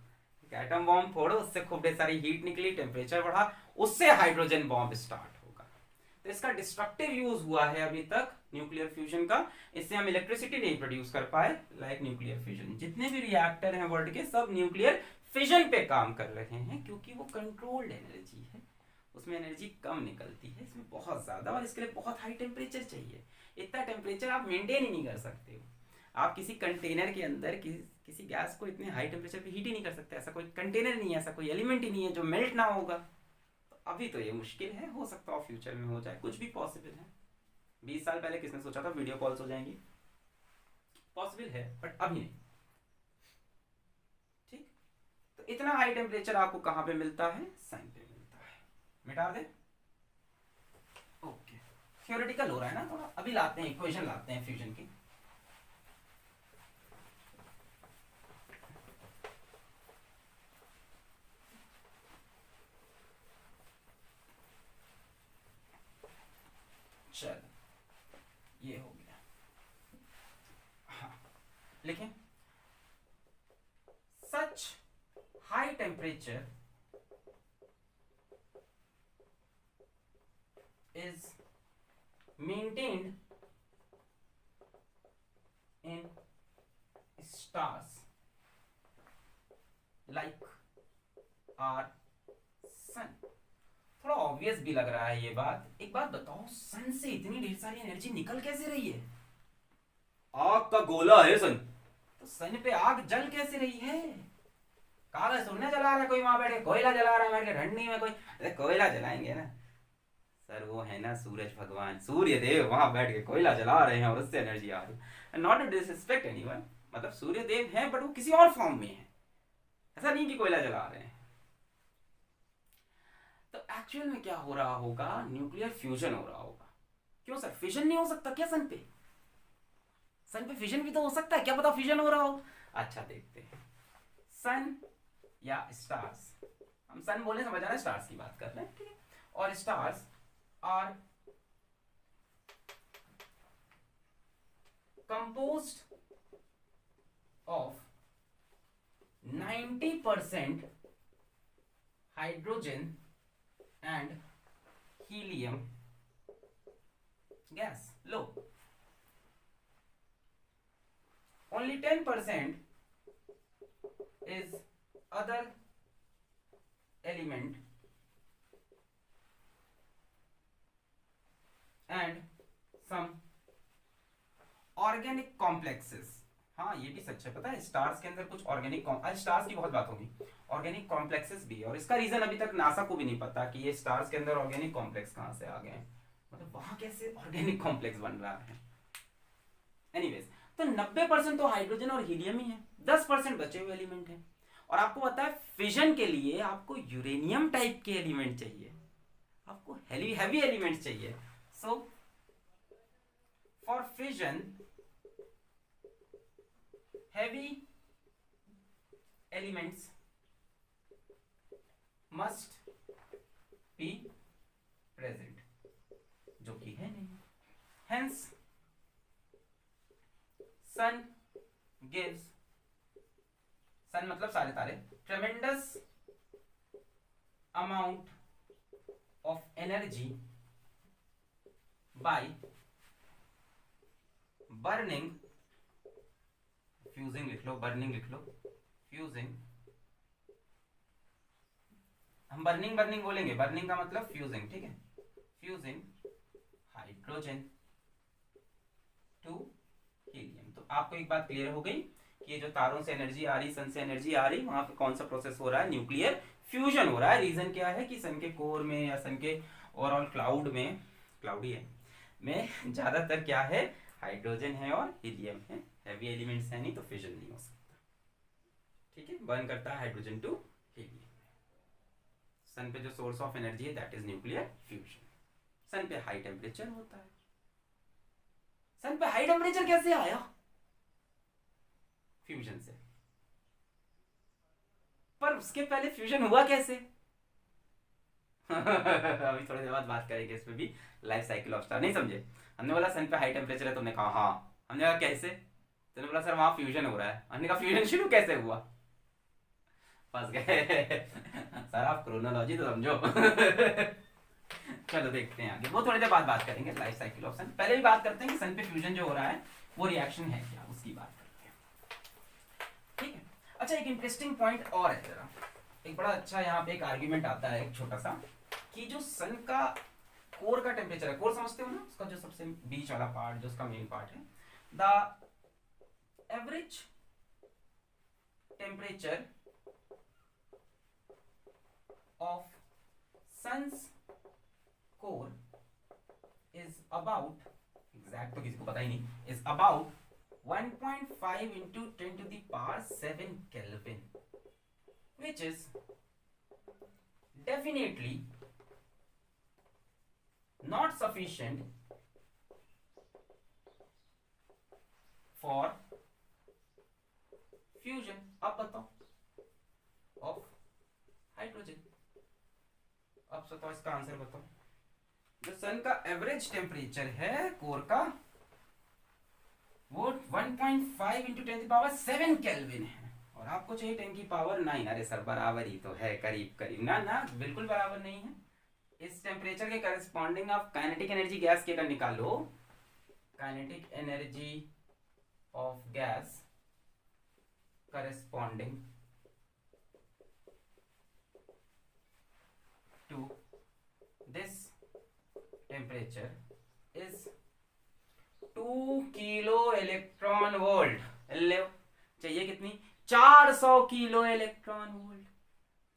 एक एटम बॉम्ब फोड़ो, उससे खूब ढेर सारी हीट निकली, टेम्परेचर बढ़ा, उससे हाइड्रोजन बॉम्ब स्टार्ट होगा। तो इसका डिस्ट्रक्टिव यूज हुआ है अभी तक न्यूक्लियर फ्यूजन का, इससे हम इलेक्ट्रिसिटी नहीं प्रोड्यूस कर पाए लाइक न्यूक्लियर फ्यूजन। जितने भी रिएक्टर हैं वर्ल्ड के, सब न्यूक्लियर फिजन पे काम कर रहे हैं, क्योंकि वो कंट्रोल्ड एनर्जी है, उसमें एनर्जी कम निकलती है, इसमें बहुत ज्यादा, और इसके लिए बहुत हाई टेम्परेचर चाहिए। इतना टेम्परेचर आप मेंटेन ही नहीं कर सकते हो। आप किसी कंटेनर के अंदर किसी गैस को इतने हाई टेम्परेचर पे हीट ही नहीं कर सकते। ऐसा कोई कंटेनर नहीं है, ऐसा कोई एलिमेंट ही नहीं है जो मेल्ट ना होगा। तो अभी तो ये मुश्किल है, हो सकता है फ्यूचर में हो जाए, कुछ भी पॉसिबल है। 20 साल पहले किसने सोचा था वीडियो कॉल्स हो जाएंगी? पॉसिबल है, बट अभी नहीं। ठीक, तो इतना हाई टेम्परेचर आपको कहां पे मिलता है? साइन पे मिलता है। मिटा दे। ओके, थियोरेटिकल हो रहा है ना थोड़ा। अभी लाते हैं इक्वेशन, लाते हैं फ्यूजन की। चल ये हो गया। हाँ लिखें। high temperature is maintained in stars like our sun। थोड़ा ऑब्वियस भी लग रहा है ये बात। एक बात बताओ, सन से इतनी ढेर सारी एनर्जी निकल कैसे रही है? आग का गोला है सन, तो सन पे आग जल कैसे रही है? कागज सुनने जला रहा है कोई, वहां बैठे कोयला जला रहा है बैठ के ठंडी में कोई। अरे कोयला जलाएंगे ना सर, वो है ना सूरज भगवान, सूर्य देव वहां बैठ के कोयला जला रहे हैं और उससे एनर्जी आ रही है। नॉट टू डिसरिस्पेक्ट एनीवन, मतलब सूर्य देव है बट वो किसी और फॉर्म में है, ऐसा नहीं कि कोयला जला रहे हैं। तो एक्चुअल में क्या हो रहा होगा? न्यूक्लियर फ्यूजन हो रहा होगा। क्यों सर, फिजन नहीं हो सकता क्या सन पे? सन पे फिजन भी तो हो सकता है, क्या पता फिजन हो रहा हो। अच्छा देखते हैं। सन या स्टार्स, हम सन बोले समझ आ रहा है, स्टार्स की बात कर रहे हैं, ठीक है। और stars are composed of 90% hydrogen and helium gas. Low. Only 10% is other element and some organic complexes. हाँ ये भी सच है, पता है स्टार्स के अंदर कुछ ऑर्गेनिक, आज स्टार्स की बहुत बात होगी, ऑर्गेनिक कॉम्प्लेक्सेस भी है। और इसका रीजन अभी तक नासा को भी नहीं पता कि ये स्टार्स के अंदर ऑर्गेनिक कॉम्प्लेक्स कहां से आ गए हैं, मतलब वहां कैसे ऑर्गेनिक कॉम्प्लेक्स बन रहा है। एनीवेज, तो 90% तो हाइड्रोजन और हीलियम ही है, 10% बचे हुए एलिमेंट है। और आपको पता है फिजन के लिए आपको यूरेनियम टाइप के एलिमेंट चाहिए, आपको हैवी एलिमेंट चाहिए। So for fission heavy elements must be present, जो कि है नहीं। Hence, sun gives, sun मतलब सारे तारे, tremendous amount of energy by burning, fusing लिख लो, बर्निंग लिख लो, फ्यूजिंग, हम बर्निंग बोलेंगे, बर्निंग का मतलब फ्यूजिंग, ठीक है, फ्यूजिंग हाइड्रोजन टू हीलियम। तो आपको एक बात क्लियर हो गई कि ये जो तारों से एनर्जी आ रही, सन से एनर्जी आ रही, वहां पे कौन सा प्रोसेस हो रहा है? न्यूक्लियर फ्यूजन हो रहा है। रीजन क्या है कि सन के कोर में या सन के ओवरऑल क्लाउड में, क्लाउडी है में ज्यादातर क्या है? हाइड्रोजन है और हीलियम है, हैवी एलिमेंट्स है नहीं तो फिजन नहीं हो सकता, ठीक है। बर्न करता है हाइड्रोजन टू हीलियम। सन पे जो सोर्स ऑफ एनर्जी है दैट इज न्यूक्लियर फ्यूजन। सन पे हाई टेम्परेचर होता है। सन पे हाई टेम्परेचर कैसे आया? फ्यूजन से। पर उसके पहले फ्यूजन हुआ कैसे? अभी थोड़ी देर बाद बात करेंगे इस पे भी, लाइफ साइकिल ऑफ स्टार। नहीं समझे? हमने बोला सन पे हाई टेम्परेचर है, तुमने कहा हाँ, हमने कहा कैसे, तुमने बोला सर वहां फ्यूजन हो रहा है, हमने कहा फ्यूजन शुरू कैसे हुआ? फंस गए। सर आप क्रोनोलॉजी तो समझो। चलो देखते हैं आगे, वो थोड़ी देर बाद बात करेंगे लाइफ साइकिल ऑफ सन। पहले भी बात करते हैं कि सन पे फ्यूजन जो हो रहा है वो रिएक्शन है क्या, उसकी बात करते हैं, ठीक है। अच्छा एक इंटरेस्टिंग पॉइंट और है जरा, एक बड़ा अच्छा यहाँ पे एक आर्ग्यूमेंट आता है एक छोटा सा, कि जो सन का कोर का टेम्परेचर है, कोर समझते हो ना, उसका जो सबसे बीच वाला पार्ट जो उसका मेन पार्ट है, the average temperature of sun's core is about, exact तो किसी को पता ही नहीं, is about 1.5 into 10 to the power 7 Kelvin, which is definitely not sufficient for fusion, अब बताओ, of hydrogen। अब बताओ इसका आंसर बताओ। जो सन का एवरेज टेम्परेचर है कोर का वो 1.5 into 10 to the power 7 kelvin है, और आपको चाहिए 10 की पावर 9। अरे सर बराबर ही तो है, करीब करीब। ना ना, बिल्कुल बराबर नहीं है। इस टेम्परेचर के करस्पॉन्डिंग आप काइनेटिक एनर्जी गैस के अगर निकालो, kinetic energy of gas corresponding to this temperature is 2 kilo electron volt. ले चाहिए कितनी? 400 किलो इलेक्ट्रॉन वोल्ट।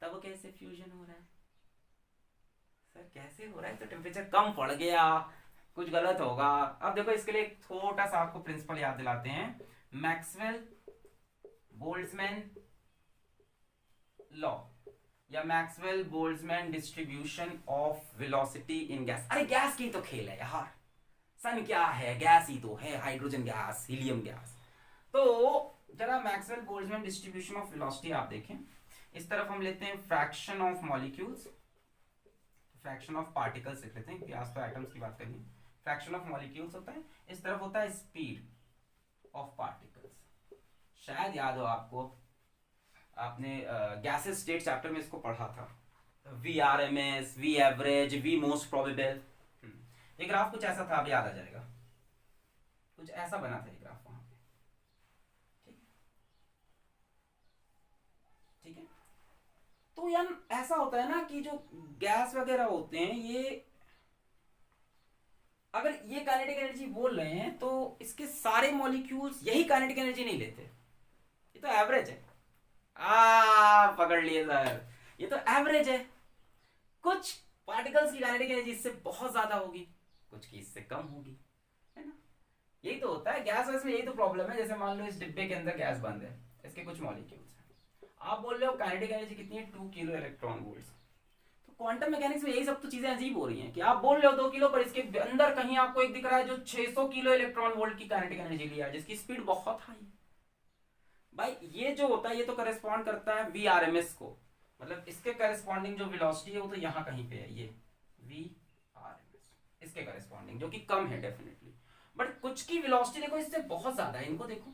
तब कैसे फ्यूजन हो रहा है सर? कैसे हो रहा है? तो टेम्परेचर कम पड़ गया, कुछ गलत होगा। अब देखो इसके लिए एक छोटा सा आपको प्रिंसिपल याद दिलाते हैं, मैक्सवेल बोल्ट्जमैन लॉ या Maxwell Boltzmann distribution of velocity in gas. अरे गैस की तो खेल है यार, सन क्या है? गैस ही तो है, हाइड्रोजन गैस, हीलियम गैस। तो जरा Maxwell Boltzmann distribution of velocity आप देखें। इस तरफ हम लेते हैं fraction of molecules, fraction of particles लिख लेते हैं, आज तो एटम्स की बात करिए। फ्रैक्शन ऑफ मॉलिक्यूल्स होता है, इस तरफ होता है स्पीड ऑफ पार्टिकल्स। शायद याद हो आपको, आपने गैसेस स्टेट चैप्टर में इसको पढ़ा था, VRMS, V average, V most probable. ये ग्राफ कुछ ऐसा था, अब याद आ जाएगा। कुछ ऐसा बना था ये ग्राफ वहां पे, ठीक है। तो यार ऐसा होता है ना कि जो गैस वगैरह होते हैं, ये अगर ये काइनेटिक एनर्जी बोल रहे हैं तो इसके सारे मॉलिक्यूल्स यही काइनेटिक एनर्जी नहीं लेते। ये तो एवरेज है। पकड़ लिए सर, ये तो एवरेज है। कुछ पार्टिकल्स की काइनेटिक एनर्जी इससे बहुत ज्यादा होगी, कुछ की इससे कम होगी, है ना। यही तो होता है गैस वैस में, यही तो प्रॉब्लम है। जैसे मान लो इस डिब्बे के अंदर गैस बंद है, इसके कुछ मॉलिक्यूल्स हैं, आप बोल रहे हो काइनेटिक एनर्जी कितनी है? 2 किलो इलेक्ट्रॉन वोल्ट। तो क्वांटम मैकेनिक्स में यही सब तो चीजें अजीब हो रही हैं कि आप बोल रहे हो 2 किलो, पर इसके अंदर कहीं आपको एक दिख रहा है जो 600 किलो इलेक्ट्रॉन वोल्ट की काइनेटिक एनर्जी लिया है, जिसकी स्पीड बहुत हाई है। भाई ये जो होता है ये तो करेस्पॉन्ड करता है VRMS को, मतलब इसके करेस्पॉन्डिंग जो वेलोसिटी है वो तो यहाँ कहीं पे है, ये VRMS इसके करेस्पॉन्डिंग, जो कि कम है डेफिनेटली। बट कुछ की वेलोसिटी देखो इससे बहुत ज्यादा है। इनको देखो,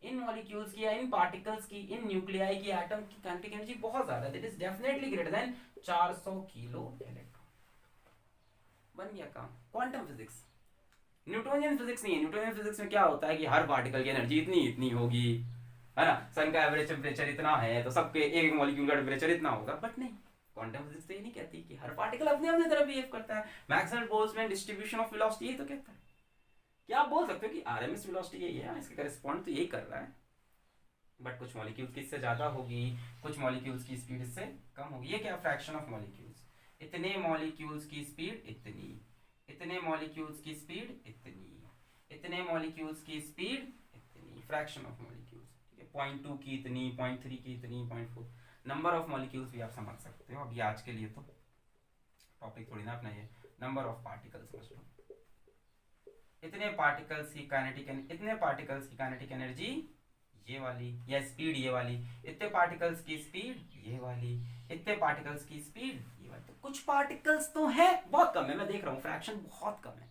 इन मॉलिक्यूल्स की या इन पार्टिकल्स की, इन न्यूक्लियाई की, एटम की काइनेटिक एनर्जी बहुत ज्यादा है। That is definitely greater than 400 kilo electron. बन गया काम। क्वांटम फिजिक्स, न्यूटोनियन फिजिक्स नहीं है। न्यूटोनियन फिजिक्स में क्या होता है कि हर पार्टिकल की एनर्जी इतनी इतनी होगी, है ना। सन का एवरेज टेम्परेचर इतना है तो सबके एक मॉलिक्यूल का टेम्परेचर इतना होगा। बट नहीं, क्वांटम फिजिक्स तो ये नहीं कहती कि हर पार्टिकल अपने अपने तरफ बिहेव करता है। Maxwell Boltzmann distribution of velocity यही तो कहता है। क्या आप बोल सकते हो कि RMS वेलोसिटी यही है, इसके करेस्पॉन्ड तो यही कर रहा है, बट कुछ मॉलिक्यूल्स की इससे ज्यादा होगी, कुछ मॉलिक्यूल्स की स्पीड इससे कम होगी। ये क्या? Fraction of molecules. इतने मॉलिक्यूल्स की स्पीड इतनी, इतने मॉलिक्यूल्स की स्पीड इतनी, इतने मॉलिक्यूल्स की स्पीड इतनी, फ्रैक्शन ऑफ मॉलिक्यूल्स, ठीक है। 0.2 की इतनी, 0.3 की इतनी, 0.4। नंबर ऑफ मॉलिक्यूल्स भी आप समझ सकते हो। अभी आज के लिए तो टॉपिक थोड़ी ना अपना ये, नंबर ऑफ पार्टिकल्स समझ लो। इतने पार्टिकल्स की काइनेटिक, इतने पार्टिकल्स की काइनेटिक एनर्जी ये वाली, या स्पीड ये वाली, इतने पार्टिकल्स की स्पीड ये वाली, इतने पार्टिकल्स की स्पीड ये वाली। तो कुछ पार्टिकल्स तो है, बहुत कम है, मैं देख रहा हूं फ्रैक्शन बहुत कम है,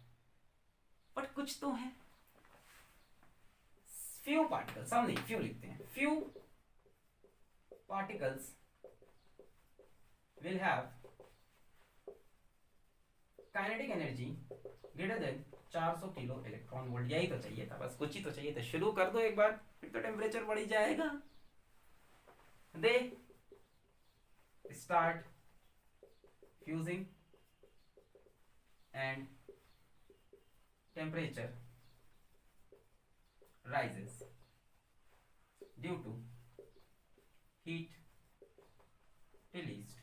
बट कुछ तो है। फ्यू पार्टिकल्स, हम नहीं फ्यू लिखते हैं, few particles will have kinetic energy greater than 400 kilo electron volt. यही तो चाहिए था, बस कुछ ही तो चाहिए था। शुरू कर दो एक बार, फिर तो टेम्परेचर बढ़ ही जाएगा। They start fusing and temperature rises due to heat released,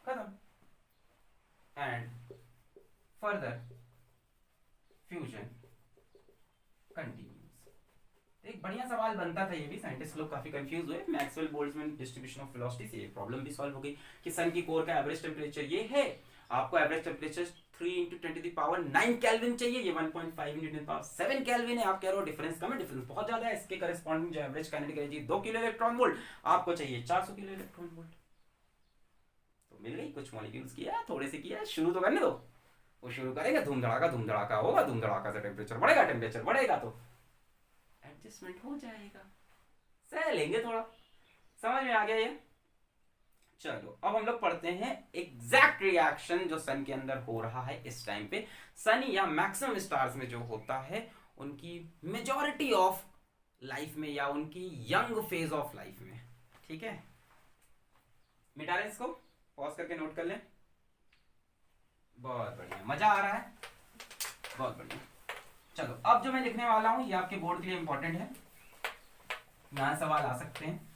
खत्म। and further fusion continues। एक बढ़िया सवाल बनता था ये भी, साइंटिस्ट लोग काफी कंफ्यूज हुए। Maxwell Boltzmann distribution of velocity से प्रॉब्लम भी सॉल्व हो गई कि सन की कोर का एवरेज टेम्परेचर ये है, आपको एवरेज टेम्परेचर 3 × 10⁹ केल्विन चाहिए, ये 1.5 × 10⁷ केल्विन है। आप कह रहे हो डिफरेंस कम है, डिफरेंस बहुत ज्यादा है। इसके करस्पॉन्डिंग जो average kinetic energy 2 kilo electron volt, आपको चाहिए 400 किलो इलेक्ट्रॉन वोल्ट। तो मिल गई। कुछ मॉलिक्यूल्स किया, थोड़े से किया, शुरू तो करने दो। वो शुरू करेगा, धूम धड़ाका होगा, धूम धड़ाका से टेम्परेचर बढ़ेगा, टेम्परेचर बढ़ेगा तो एडजस्टमेंट हो जाएगा। सह लेंगे थोड़ा, समझ में आ गया ये। चलो अब हम लोग पढ़ते हैं एग्जैक्ट रिएक्शन जो सन के अंदर हो रहा है इस टाइम पे। सन या मैक्सिमम स्टार्स में जो होता है उनकी मेजॉरिटी ऑफ लाइफ में या उनकी यंग फेज ऑफ लाइफ में। ठीक है, मिटा लें इसको, पॉज करके नोट कर लें। बहुत बढ़िया, मजा आ रहा है, बहुत बढ़िया। चलो अब जो मैं लिखने वाला हूं ये आपके बोर्ड के लिए इंपॉर्टेंट है, यहां सवाल आ सकते हैं।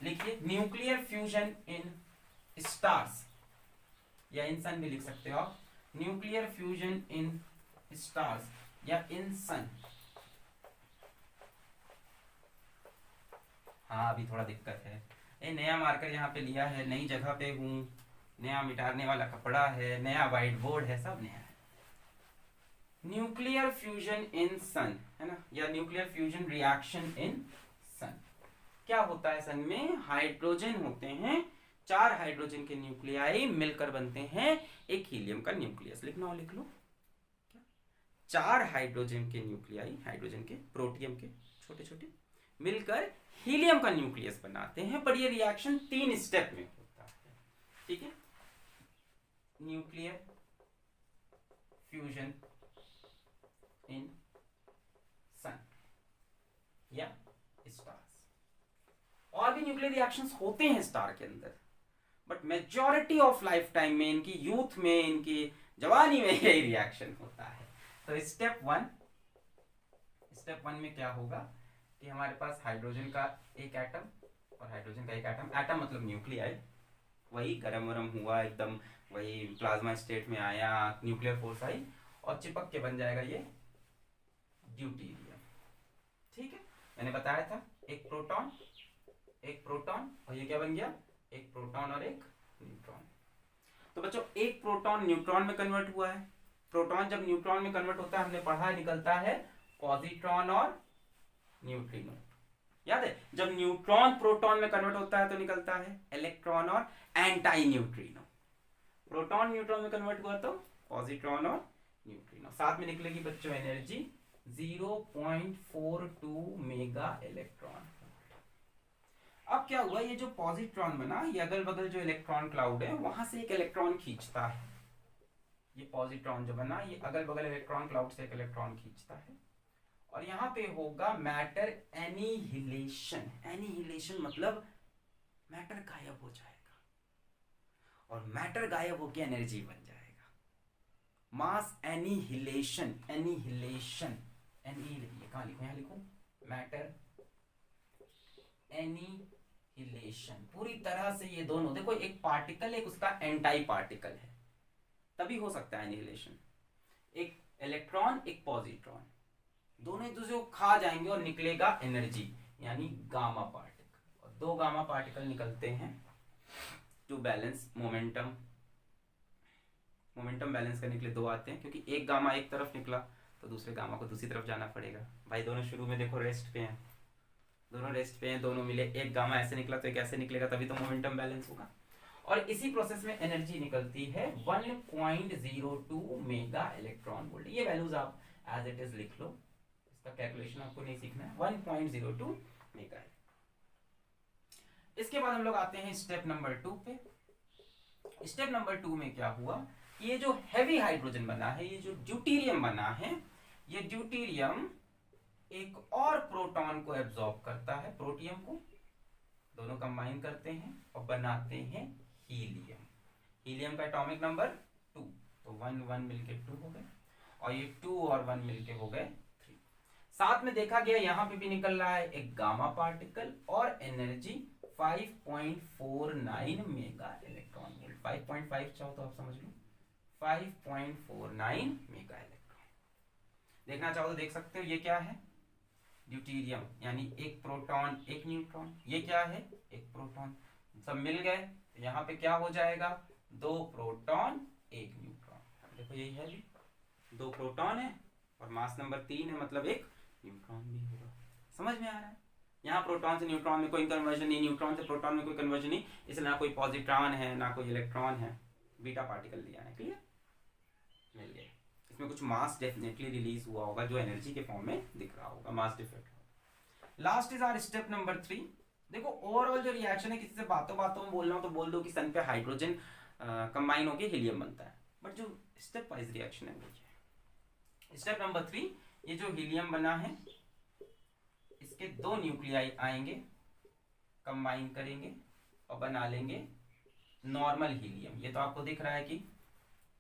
लिखिए न्यूक्लियर फ्यूजन इन स्टार्स, या इन सन भी लिख सकते हो आप। न्यूक्लियर फ्यूजन इन स्टार्स या इन सन। हाँ अभी थोड़ा दिक्कत है, ये नया मार्कर यहाँ पे लिया है, नई जगह पे हूँ, नया मिटाने वाला कपड़ा है, नया व्हाइट बोर्ड है, सब नया है। न्यूक्लियर फ्यूजन इन सन है ना, या न्यूक्लियर फ्यूजन रिएक्शन इन सन। क्या होता है सन में, हाइड्रोजन होते हैं, 4 हाइड्रोजन के न्यूक्लियाई मिलकर बनते हैं एक हीलियम का न्यूक्लियस। लिखना हो लिख लो, 4 हाइड्रोजन के न्यूक्लियाई, हाइड्रोजन के प्रोटियम के छोटे छोटे मिलकर हीलियम का न्यूक्लियस बनाते हैं। पर ये रिएक्शन 3 स्टेप में होता है। ठीक है, न्यूक्लियर फ्यूजन इन सन या स्टार्स। और भी न्यूक्लियर रिएक्शंस होते हैं स्टार के अंदर, but majority of life time में, इनकी यूथ में, इनकी जवानी में यही रिएक्शन होता है। तो स्टेप वन में क्या होगा कि हमारे पास हाइड्रोजन का एक एटम और हाइड्रोजन का एक एटम, एटम मतलब न्यूक्लियाई, वही गरम वरम हुआ एकदम, वही प्लाज्मा स्टेट में आया, न्यूक्लियर फोर्स आई और चिपक के बन जाएगा ये ड्यूटेरियम। ठीक है, मैंने बताया था एक प्रोटॉन और ये क्या बन गया, एक प्रोटॉन और एक न्यूट्रॉन। तो बच्चों एक प्रोटॉन न्यूट्रॉन में कन्वर्ट हुआ है। प्रोटॉन जब न्यूट्रॉन में कन्वर्ट होता है, हमने पढ़ा, निकलता है पॉजिट्रॉन और न्यूट्रिनो। याद है, जब न्यूट्रॉन प्रोटॉन में कन्वर्ट होता है तो निकलता है इलेक्ट्रॉन और एंटी न्यूट्रिनो। प्रोटॉन न्यूट्रॉन में कन्वर्ट हुआ तो पॉजिट्रॉन और न्यूट्रिनो। साथ में निकलेगी बच्चों एनर्जी 0.42 मेगा इलेक्ट्रॉन। अब क्या हुआ, ये जो पॉजिट्रॉन बना, ये अगल बगल जो इलेक्ट्रॉन क्लाउड है वहां से एक इलेक्ट्रॉन खींचता है। ये पॉजिट्रॉन जो बना ये अगल बगल इलेक्ट्रॉन क्लाउड से एक इलेक्ट्रॉन खींचता है और यहाँ पे होगा मैटर एनिहिलेशन। एनिहिलेशन मतलब मैटर गायब हो जाएगा और मैटर गायब होकर एनर्जी बन जाएगा। मास एनिहिलेशन, एनिहिलेशन, कहाँ लिखूं, यहाँ लिखूं, मैटर एनिहिलेशन। पूरी तरह से ये दोनों, देखो एक पार्टिकल एक उसका एंटाई पार्टिकल है, तभी हो सकता है एनिहिलेशन। एक इलेक्ट्रॉन एक पॉजिट्रॉन, दोनों एक दूसरे को खा जाएंगे और निकलेगा एनर्जी यानी गामा पार्टिकल। और 2 गामा पार्टिकल निकलते हैं टू बैलेंस मोमेंटम बैलेंस करने के लिए 2 आते हैं, क्योंकि एक गामा एक तरफ निकला तो दूसरे गामा को दूसरी तरफ जाना पड़ेगा। भाई दोनों शुरू में देखो रेस्ट पे हैं, दोनों मिले, एक गामा ऐसे निकला तो एक ऐसे निकलेगा, तभी तो मोमेंटम बैलेंस होगा। और इसी प्रोसेस में एनर्जी निकलती है 1.02 मेगा इलेक्ट्रॉन वोल्ट। ये वैल्यूज आप एज इट इज लिख लो, इसका कैलकुलेशन आपको नहीं सीखना है। 1.02 मेगा। इसके बाद हम लोग आते हैं स्टेप नंबर 2 पे। स्टेप नंबर 2 में क्या हुआ, ये जो हैवी हाइड्रोजन बना है, ये जो ड्यूटेरियम बना है, ये ड्यूटेरियम एक और प्रोटॉन को एब्जॉर्ब करता है, प्रोटियम को, दोनों कंबाइन करते हैं और बनाते हैं हीलियम। हीलियम का एटॉमिक नंबर 2, तो 1 1 मिलके 2 हो गए और ये 2 और 1 मिलके हो गए 3। साथ में देखा गया यहाँ पे भी निकल रहा है एक गामा पार्टिकल और एनर्जी 5.49 मेगा इलेक्ट्रॉन वोल्ट। 5.5 चाहो तो आप समझ लो, 5.49 मेगा इलेक्ट्रॉन। देखना चाहो तो देख सकते हो, ये क्या है, ड्यूटेरियम, यानी एक प्रोटॉन एक न्यूट्रॉन। ये क्या है, एक प्रोटॉन, सब मिल गए तो यहाँ पे क्या हो जाएगा, 2 प्रोटॉन 1 न्यूट्रॉन। देखो यही है भी, 2 प्रोटॉन है और मास नंबर 3 है, मतलब एक न्यूट्रॉन भी होगा। समझ में आ रहा है, यहाँ प्रोटॉन से न्यूट्रॉन में कोई कन्वर्जन नहीं, न्यूट्रॉन से प्रोटॉन में कोई कन्वर्जन नहीं, इसलिए ना कोई पॉजिट्रॉन है ना कोई इलेक्ट्रॉन है, बीटा पार्टिकल दिया है। क्लियर, मिल गया। उसमें कुछ मास डेफिनेटली रिलीज हुआ होगा जो एनर्जी के फॉर्म में दिख रहा होगा, mass defect. Last is are step number 3। देखो ओवरऑल जो रिएक्शन है, किसी से बातों बातों में बोल रहा हूँ तो बोल दो कि सन पे हाइड्रोजन कंबाइन होकर हीलियम बनता है, बट जो स्टेप वाइज रिएक्शन है वो ये। स्टेप नंबर 3, ये जो हीलियम बना है इसके 2 न्यूक्लियाई आएंगे, कंबाइन करेंगे और बना लेंगे नॉर्मल हीलियम। ये तो आपको दिख रहा है कि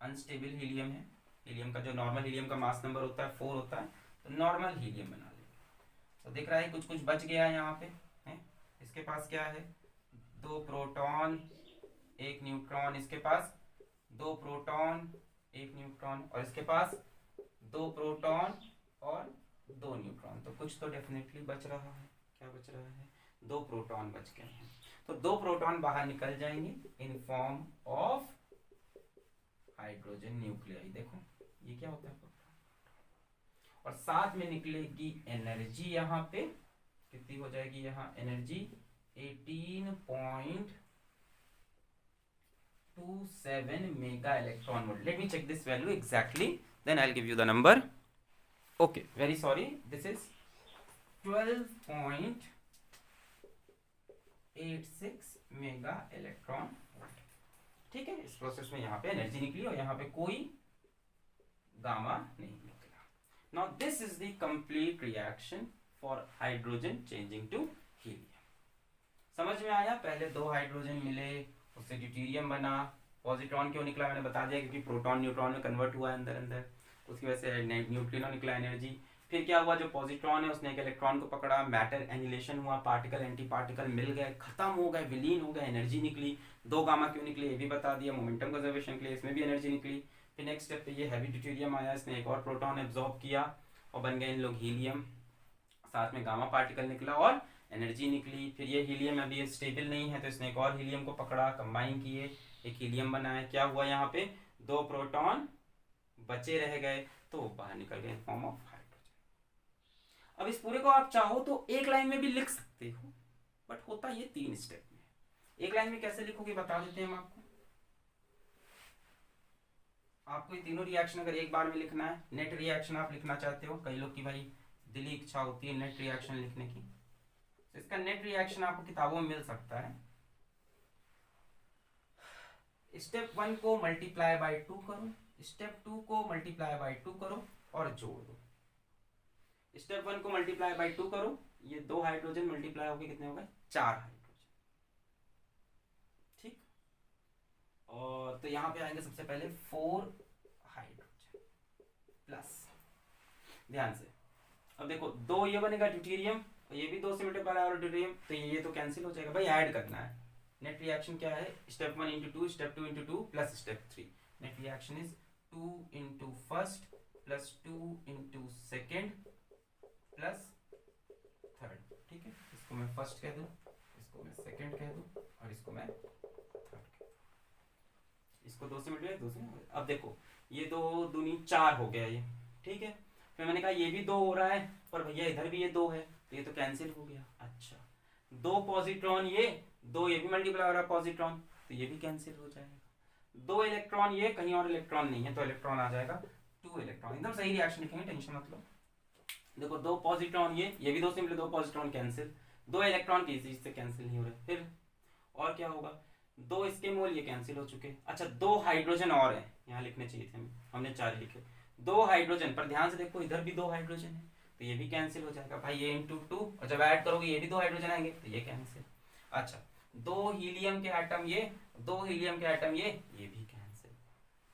अनस्टेबल हीलियम है। हीलियम का जो नॉर्मल हीलियम का मास नंबर होता है 4 होता है, तो नॉर्मल हीलियम बना लेंगे। तो दिख रहा है कुछ कुछ बच गया है यहाँ पे है। इसके पास क्या है, 2 प्रोटॉन 1 न्यूट्रॉन, इसके पास 2 प्रोटॉन 1 न्यूट्रॉन, और इसके पास 2 प्रोटॉन और 2 न्यूट्रॉन। तो कुछ तो डेफिनेटली बच रहा है। क्या बच रहा है, 2 प्रोटॉन बच गए हैं। तो 2 प्रोटॉन बाहर निकल जाएंगे in form of hydrogen nuclei. देखो ये क्या होता है प्रोटॉन, और साथ में निकलेगी एनर्जी। यहाँ पे कितनी हो जाएगी, यहाँ energy 18.27 mega electron volt. Let me check this value exactly, then I will give you the number. Okay, very sorry, this is 12.86 mega electron volt. ठीक है, इस प्रोसेस में यहाँ पे एनर्जी निकली और यहाँ पे कोई गामा नहीं निकला। Now this is the complete reaction for hydrogen changing to helium. समझ में आया? पहले 2 हाइड्रोजन मिले, उससे ड्यूटेरियम बना। पॉजिट्रॉन क्यों निकला मैंने बता दिया, क्योंकि प्रोटॉन न्यूट्रॉन में कन्वर्ट हुआ है अंदर अंदर, उसकी वजह से न्यूट्रिनो निकला एनर्जी। फिर क्या हुआ, जो पॉजिट्रॉन है उसने एक इलेक्ट्रॉन को पकड़ा, मैटर एनिलेशन हुआ, पार्टिकल एंटी पार्टिकल मिल गए, खत्म हो गए, विलीन हो गए, एनर्जी निकली। 2 गामा क्यों निकले ये भी बता दिया, मोमेंटम कंजर्वेशन के लिए, इसमें भी एनर्जी निकली। फिर नेक्स्ट स्टेप पे ये हैवी ड्यूटेरियम आया, इसने एक और प्रोटॉन एब्जॉर्ब किया और बन गए इन लोग हीलियम। साथ में गामा पार्टिकल निकला और एनर्जी निकली। फिर ये हीलियम अभी स्टेबल नहीं है तो इसने एक और हीलियम को पकड़ा, कंबाइन किए, एक हीलियम बनाया। क्या हुआ, यहाँ पे 2 प्रोटॉन बचे रह गए तो बाहर निकल गए इन फॉर्म ऑफ हाइड्रोजन। अब इस पूरे को आप चाहो तो एक लाइन में भी लिख सकते हो, बट होता ये 3 स्टेप में। एक लाइन में कैसे लिखोगे बता देते हैं हम आपको। आपको ये तीनों रिएक्शन अगर एक बार में लिखना है, नेट रिएक्शन आप लिखना चाहते हो, कई लोग की भाई दिली इच्छा होती है नेट रिएक्शन लिखने की, तो इसका नेट रिएक्शन आपको किताबों में मिल सकता है। स्टेप 1 को मल्टीप्लाई बाय 2 करो, स्टेप 2 को मल्टीप्लाई बाय 2 करो और जोड़ दो। स्टेप 1 को मल्टीप्लाई बाय 2 करो, ये 2 हाइड्रोजन मल्टीप्लाई होके कितने हो गए, 4 हाइड्रोजन। ठीक, और तो यहां पे आएंगे सबसे पहले 4 हाइड्रोजन प्लस, ध्यान से। अब देखो 2 ये बनेगा ड्यूटेरियम, ये भी 2 से मल्टीप्लाई और ड्यूटेरियम, तो ये तो कैंसिल हो जाएगा भाई, ऐड करना है। नेट रिएक्शन क्या है, step 1 into 2, step 2 into 2 plus step 3। Net reaction is 2 into first plus 2 into second plus third. ठीक है, इसको मैं फर्स्ट कह दूं, इसको मैं सेकेंड कह दूं और इसको मैं थर्ड कह दूं। इसको 2 से मल्टीप्लाई, 2 से। अब देखो ये 2 दूनी 4 हो गया ये, ठीक है। फिर मैंने कहा ये भी 2 हो रहा है, पर भैया इधर भी ये 2 है, तो ये तो कैंसिल हो गया। अच्छा, 2 पॉजिट्रॉन ये 2 ये भी मल्टीप्लाई हो रहा है पॉजिट्रॉन, तो ये भी कैंसिल हो जाएगा। 2 इलेक्ट्रॉन ये, कहीं और इलेक्ट्रॉन नहीं है तो इलेक्ट्रॉन आ जाएगा 2 इलेक्ट्रॉन। एकदम सही रिएक्शन लिखेंगे, टेंशन मत लो। देखो 2 पॉजिट्रॉन ये भी 2 से मिले, 2 पॉजिट्रॉन कैंसिल, 2 इलेक्ट्रॉन किसी चीज से कैंसिल नहीं हो रहे। फिर और क्या होगा, 2 इसके मोल ये कैंसिल हो चुके। अच्छा 2 हाइड्रोजन और है, यहाँ लिखने चाहिए थे हमने 4 लिखे। 2 हाइड्रोजन, पर ध्यान से देखो इधर भी 2 हाइड्रोजन है तो ये भी कैंसिल हो जाएगा भाई, ये इंटू 2, और जब ऐड करोगे ये भी 2 हाइड्रोजन आएंगे तो ये कैंसिल। अच्छा 2 हीलियम के एटम ये, 2 हीलियम के एटम ये भी कैंसिल।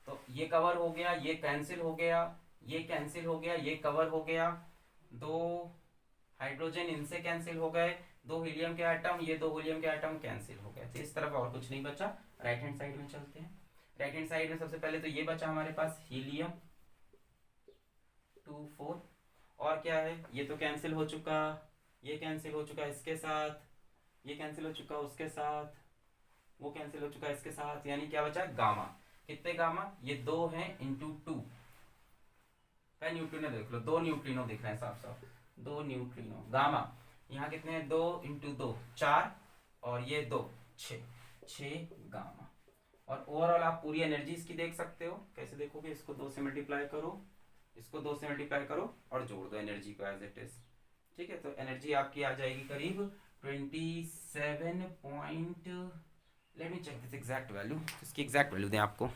तो ये कवर हो गया, ये कैंसिल हो गया, ये कैंसिल हो गया, ये कवर हो गया। 2 हाइड्रोजन इनसे कैंसिल हो गए, 2 हीलियम के एटम, ये 2 हीलियम के एटम कैंसिल हो गए। तो इस तरफ और कुछ नहीं बचा। राइट हैंड साइड में चलते हैं। राइट हैंड साइड में सबसे पहले तो ये बचा हमारे पास हीलियम 2 4, और क्या है, ये तो कैंसिल हो चुका, ये कैंसिल हो चुका इसके साथ, ये कैंसिल हो चुका उसके साथ, वो कैंसिल हो चुका इसके साथ, यानी क्या बचा, गामा। कितने गामा, ये 2 हैं इंटू 2। न्यूट्रिनो देख लो, 2 न्यूट्रिनो दिख रहे हैं साफ साफ, 2 न्यूट्रिनो। गामा यहाँ कितने हैं, 2 इंटू 2 4, और ये 2 6 गामा। और ओवरऑल आप पूरी एनर्जी इसकी देख सकते हो। कैसे देखोगे, इसको 2 से मल्टीप्लाई करो इसको 2 से मल्टीप्लाई करो और जोड़ दो एनर्जी को एज इट इज। ठीक है, तो एनर्जी आपकी आ जाएगी करीब 27 point, let me check this exact value, इसकी एग्जैक्ट वैल्यू दें आपको।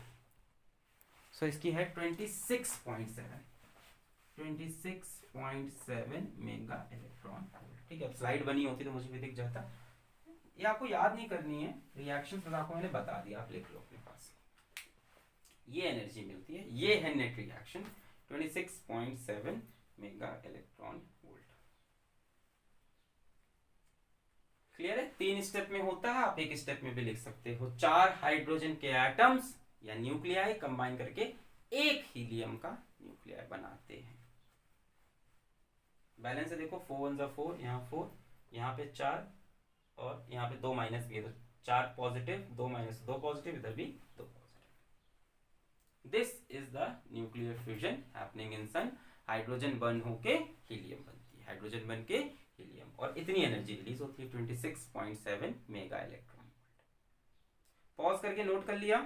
सो इसकी है 26.7 मेगा इलेक्ट्रॉन वोल्ट। ठीक है, अब स्लाइड बनी होती तो मुझे भी दिख जाता। ये आपको याद नहीं करनी है, रिएक्शन तो आपको मैंने बता दिया, आप लिख लो अपने पास। ये एनर्जी मिलती है, ये है net reaction 26.7 mega electron volt. Clear है? 3 स्टेप में होता है, आप एक स्टेप में भी लिख सकते हो। 4 हाइड्रोजन के एटम्स या न्यूक्लियाई कंबाइन करके एक हीलियम का न्यूक्लियाई बनाते हैं। बैलेंस है देखो, 4 1 4, यहाँ 4, यहाँ पे 4 और यहाँ पे 2 माइनस भी है, तो 4 पॉजिटिव, 2 माइनस 2 पॉजिटिव, इधर भी 2 positive. This is the nuclear fusion happening in sun. Hydrogen burn होके हीलियम बनती है, हाइड्रोजन बन के हीलियम, और इतनी एनर्जी रिलीज होती है 26.7 मेगा इलेक्ट्रॉन वोल्ट। पॉज करके नोट कर लिया,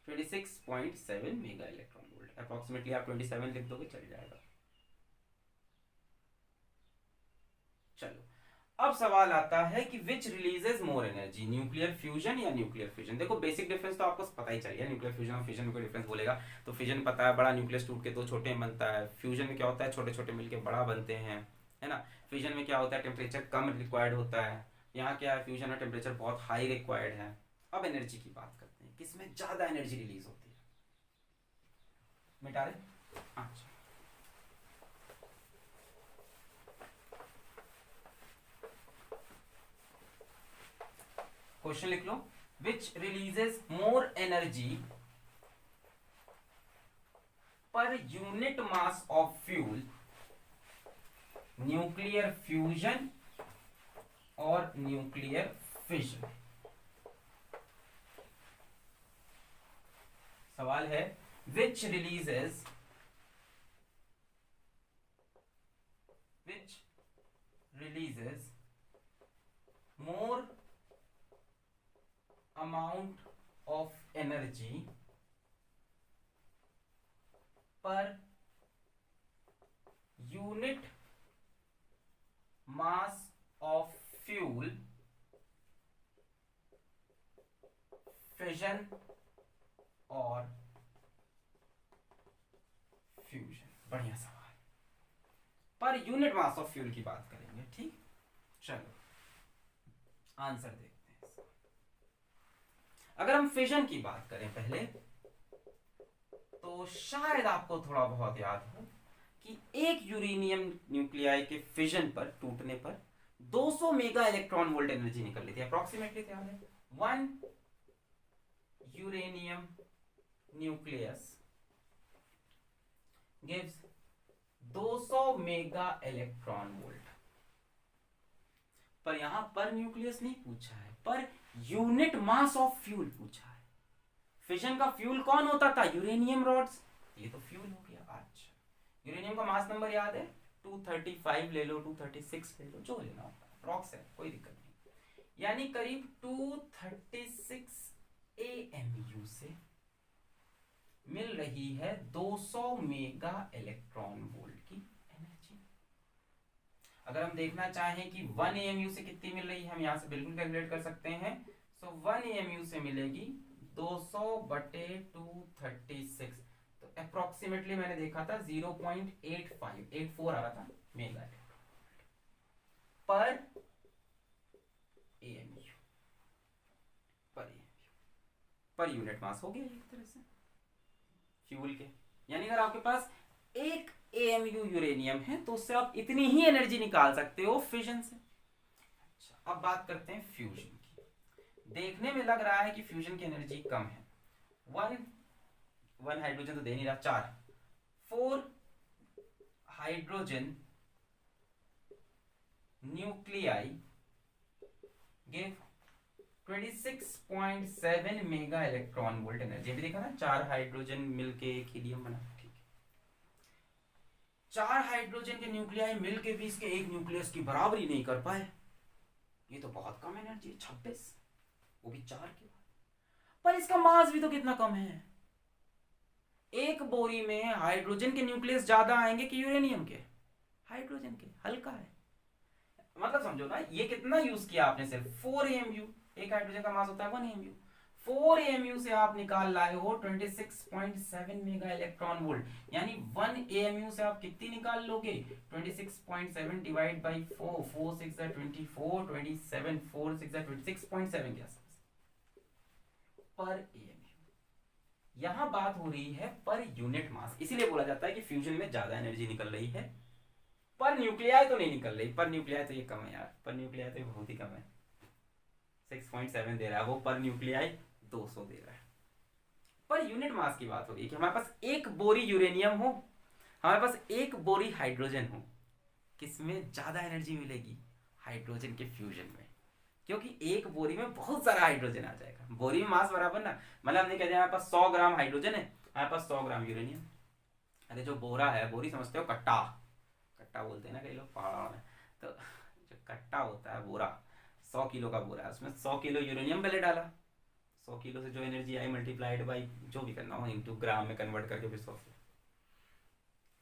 26.7 मेगा इलेक्ट्रॉन वोल्ट। अप्रोक्सीमेटली आप 27 लिख दोगे चल जाएगा। चलो, अब सवाल आता है कि which releases more energy, nuclear fusion या न्यूक्लियर फिजन। देखो बेसिक डिफरेंस तो आपको पता ही चल गया, न्यूक्लियर फ्यूजन और फिजन में कोई डिफरेंस बोलेगा तो फिजन पता है, बड़ा न्यूक्लियस टूट के 2 छोटे बनता है। फ्यूजन में क्या होता है, छोटे छोटे मिलके बड़ा बनते हैं, है ना। फिजन में क्या होता है, टेम्परेचर कम रिक्वायर्ड होता है। यहाँ क्या है, फ्यूजन में टेम्परेचर बहुत हाई रिक्वायर्ड है। अब एनर्जी की बात करते हैं, किसमें ज्यादा एनर्जी रिलीज होती है। मिटा रहे, अच्छा क्वेश्चन लिख लो, which releases more energy per unit mass of fuel, nuclear fusion और न्यूक्लियर फिशन। सवाल है which releases more amount of energy per unit mass of fuel, fission और फ्यूजन। बढ़िया सवाल, पर यूनिट मास ऑफ फ्यूल की बात करेंगे। ठीक, चलो आंसर देखते हैं। अगर हम फिजन की बात करें पहले, तो शायद आपको थोड़ा बहुत याद हो कि एक यूरेनियम न्यूक्लियाई के फिजन पर, टूटने पर 200 मेगा इलेक्ट्रॉन वोल्ट एनर्जी निकल लेती है। अप्रोक्सीमेटली याद है, 1 uranium nucleus gives 200 mega electron volt. पर यहां पर न्यूक्लियस नहीं पूछा है, पर यूनिट मास ऑफ फ्यूल पूछा है। फिजन का फ्यूल कौन होता था, यूरेनियम रॉड्स, ये तो फ्यूल हो गया। अच्छा, यूरेनियम का मास नंबर याद है, 235 ले लो, 236 ले लो, जो लेना होता है, अप्रॉक्स है, कोई दिक्कत नहीं। यानी करीब 236 AMU से मिल रही है 200 मेगा इलेक्ट्रॉन वोल्ट की एनर्जी। अगर हम देखना चाहें कि 1 AMU से कितनी मिल रही है, हम यहां से बिल्कुल कैलकुलेट कर सकते हैं। सो 1 AMU से मिलेगी 200/236, तो अप्रोक्सीमेटली मैंने देखा था 0.8584 आ रहा था मेगा पर AMU, पर यूनिट मास हो गया एक तरह से फ्यूल के। यानी अगर आपके पास 1 AMU यूरेनियम है तो उससे आप इतनी ही एनर्जी निकाल सकते हो फिजन से। अच्छा, अब बात करते हैं फ्यूजन की। देखने में लग रहा है कि फ्यूजन की एनर्जी कम है, 1 हाइड्रोजन तो दे नहीं रहा, 4 hydrogen nuclei give 26.7 mega electron volt energy. भी देखा ना, 4 हाइड्रोजन मिलके एक हीलियम बना। ठीक है, 4 हाइड्रोजन के न्यूक्लियाई मिलके भी इसके एक न्यूक्लियस की बराबरी नहीं कर पाए। ये तो बहुत कम एनर्जी है, 26, वो भी 4 के बाद। पर इसका मास भी तो कितना कम है, एक बोरी में हाइड्रोजन के न्यूक्लियस ज्यादा आएंगे कि यूरेनियम के? हाइड्रोजन के, हल्का है। मतलब समझो ना, ये कितना यूज किया आपने, सिर्फ 4 AMU। एक हाइड्रोजन का मास होता है 1 AMU। 4 AMU से आप निकाल लाए हो 26.7 मेगा इलेक्ट्रॉन वोल्ट। यानी 1 AMU से आप कितनी निकाल लोगे? 26.7 डिवाइड बाई 4, 4 6 24, 27 4 6 26.7 के आसपास पर AMU। यहां बात हो रही है पर यूनिट मास, इसीलिए बोला जाता है कि फ्यूजन में ज्यादा एनर्जी निकल रही है। पर न्यूक्लियाई तो नहीं निकल रही, पर न्यूक्लियाई तो ये कम है यार, पर न्यूक्लियाई तो बहुत ही कम है। 6.7 दे रहा है वो, पर न्यूक्लियाई 200 दे रहा है। पर यूनिट मास की बात हो रही है कि हमारे पास एक बोरी यूरेनियम हो, हमारे पास एक बोरी हाइड्रोजन हो, किसमें ज्यादा एनर्जी मिलेगी? हाइड्रोजन के फ्यूजन में, क्योंकि एक बोरी में बहुत सारा हाइड्रोजन आ जाएगा। बोरी में मास बराबर ना, मतलब हमने कह दिया हमारे पास 100 ग्राम हाइड्रोजन है, हमारे पास 100 ग्राम यूरेनियम। अरे जो बोरा है, बोरी समझते हो, कट्टा, कट्टा बोलते हैं ना कई लोग पहाड़ों में, तो जो कट्टा होता है बोरा, 100 किलो का बोरा है, उसमें 100 किलो यूरेनियम पहले डाला, 100 किलो से जो एनर्जी आई मल्टीप्लाइड बाई जो भी करना हो इंटू ग्राम में कन्वर्ट करके फिर 100 से,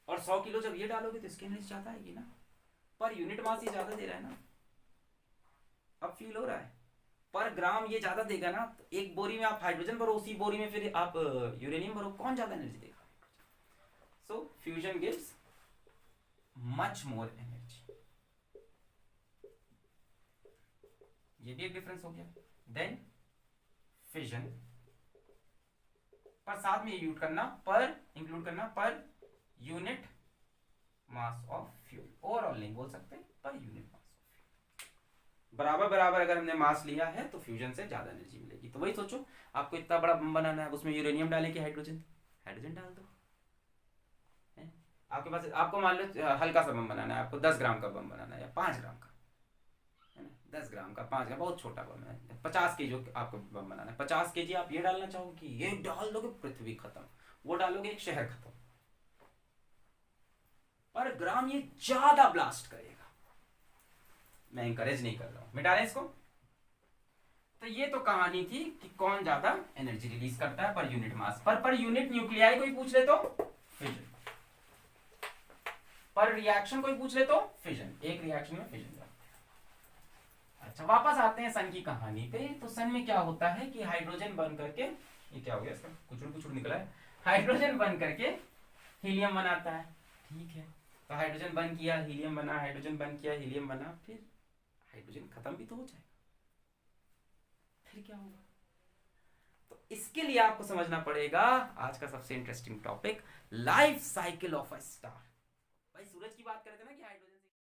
और 100 किलो जब ये डालोगे तो इसकी एनर्जी ज्यादा आएगी ना, पर यूनिट मास ये ज्यादा दे रहा है ना। अब फील हो रहा है? पर ग्राम ये ज्यादा देगा ना, तो एक बोरी में आप हाइड्रोजन भरो, उसी बोरी में फिर आप यूरेनियम भरो, कौन ज्यादा एनर्जी देगा? So fusion gives much more energy. ये भी एक डिफरेंस हो गया। देन फिजन, पर साथ में इंक्लूड करना पर unit mass of fuel. Overall नहीं बोल सकते, पर यूनिट मास ऑफ फ्यूल। बराबर बराबर अगर हमने मास लिया है तो फ्यूजन से ज्यादा एनर्जी मिलेगी। तो वही सोचो, आपको इतना बड़ा बम बनाना है, उसमें यूरेनियम डालें कि हाइड्रोजन? हाइड्रोजन डाल दो। आपके पास, आपको मान लो हल्का सा बम बनाना है, आपको 10 ग्राम का बम बनाना है या 5 ग्राम का, है ना, 10 ग्राम का, 5 ग्राम बहुत छोटा बम है, 50 केजी आपको बम बनाना है, 50 केजी आप ये डालना चाहोगे कि ये डाल दोगे पृथ्वी खत्म, वो डालोगे एक शहर खत्म। पर ग्राम ये ज्यादा ब्लास्ट करेगा। मैं इंकरेज नहीं कर रहा हूं, मिटा रहे इसको। तो ये तो कहानी थी कि कौन ज्यादा एनर्जी रिलीज करता है पर यूनिट मास। पर यूनिट न्यूक्लियाई कोई पूछ ले तो फिजन, पर रिएक्शन कोई पूछ ले तो फिजन। एक रिएक्शन में फिजन जाता है। अच्छा, वापस आते हैं सन की कहानी पे। तो सन में क्या होता है कि हाइड्रोजन बन करके, ये क्या हो गया इसका, कुचड़ कुचड़ निकला है, हाइड्रोजन बन करके हीलियम बनाता है। ठीक है, तो हाइड्रोजन बन किया, हीलियम बना, हाइड्रोजन बन किया, हीलियम बना, फिर हाइड्रोजन खत्म भी तो हो जाएगा, फिर क्या होगा? तो इसके लिए आपको समझना पड़ेगा आज का सबसे interesting topic, life cycle of a star. भाई सूरज की बात कर रहे थे ना,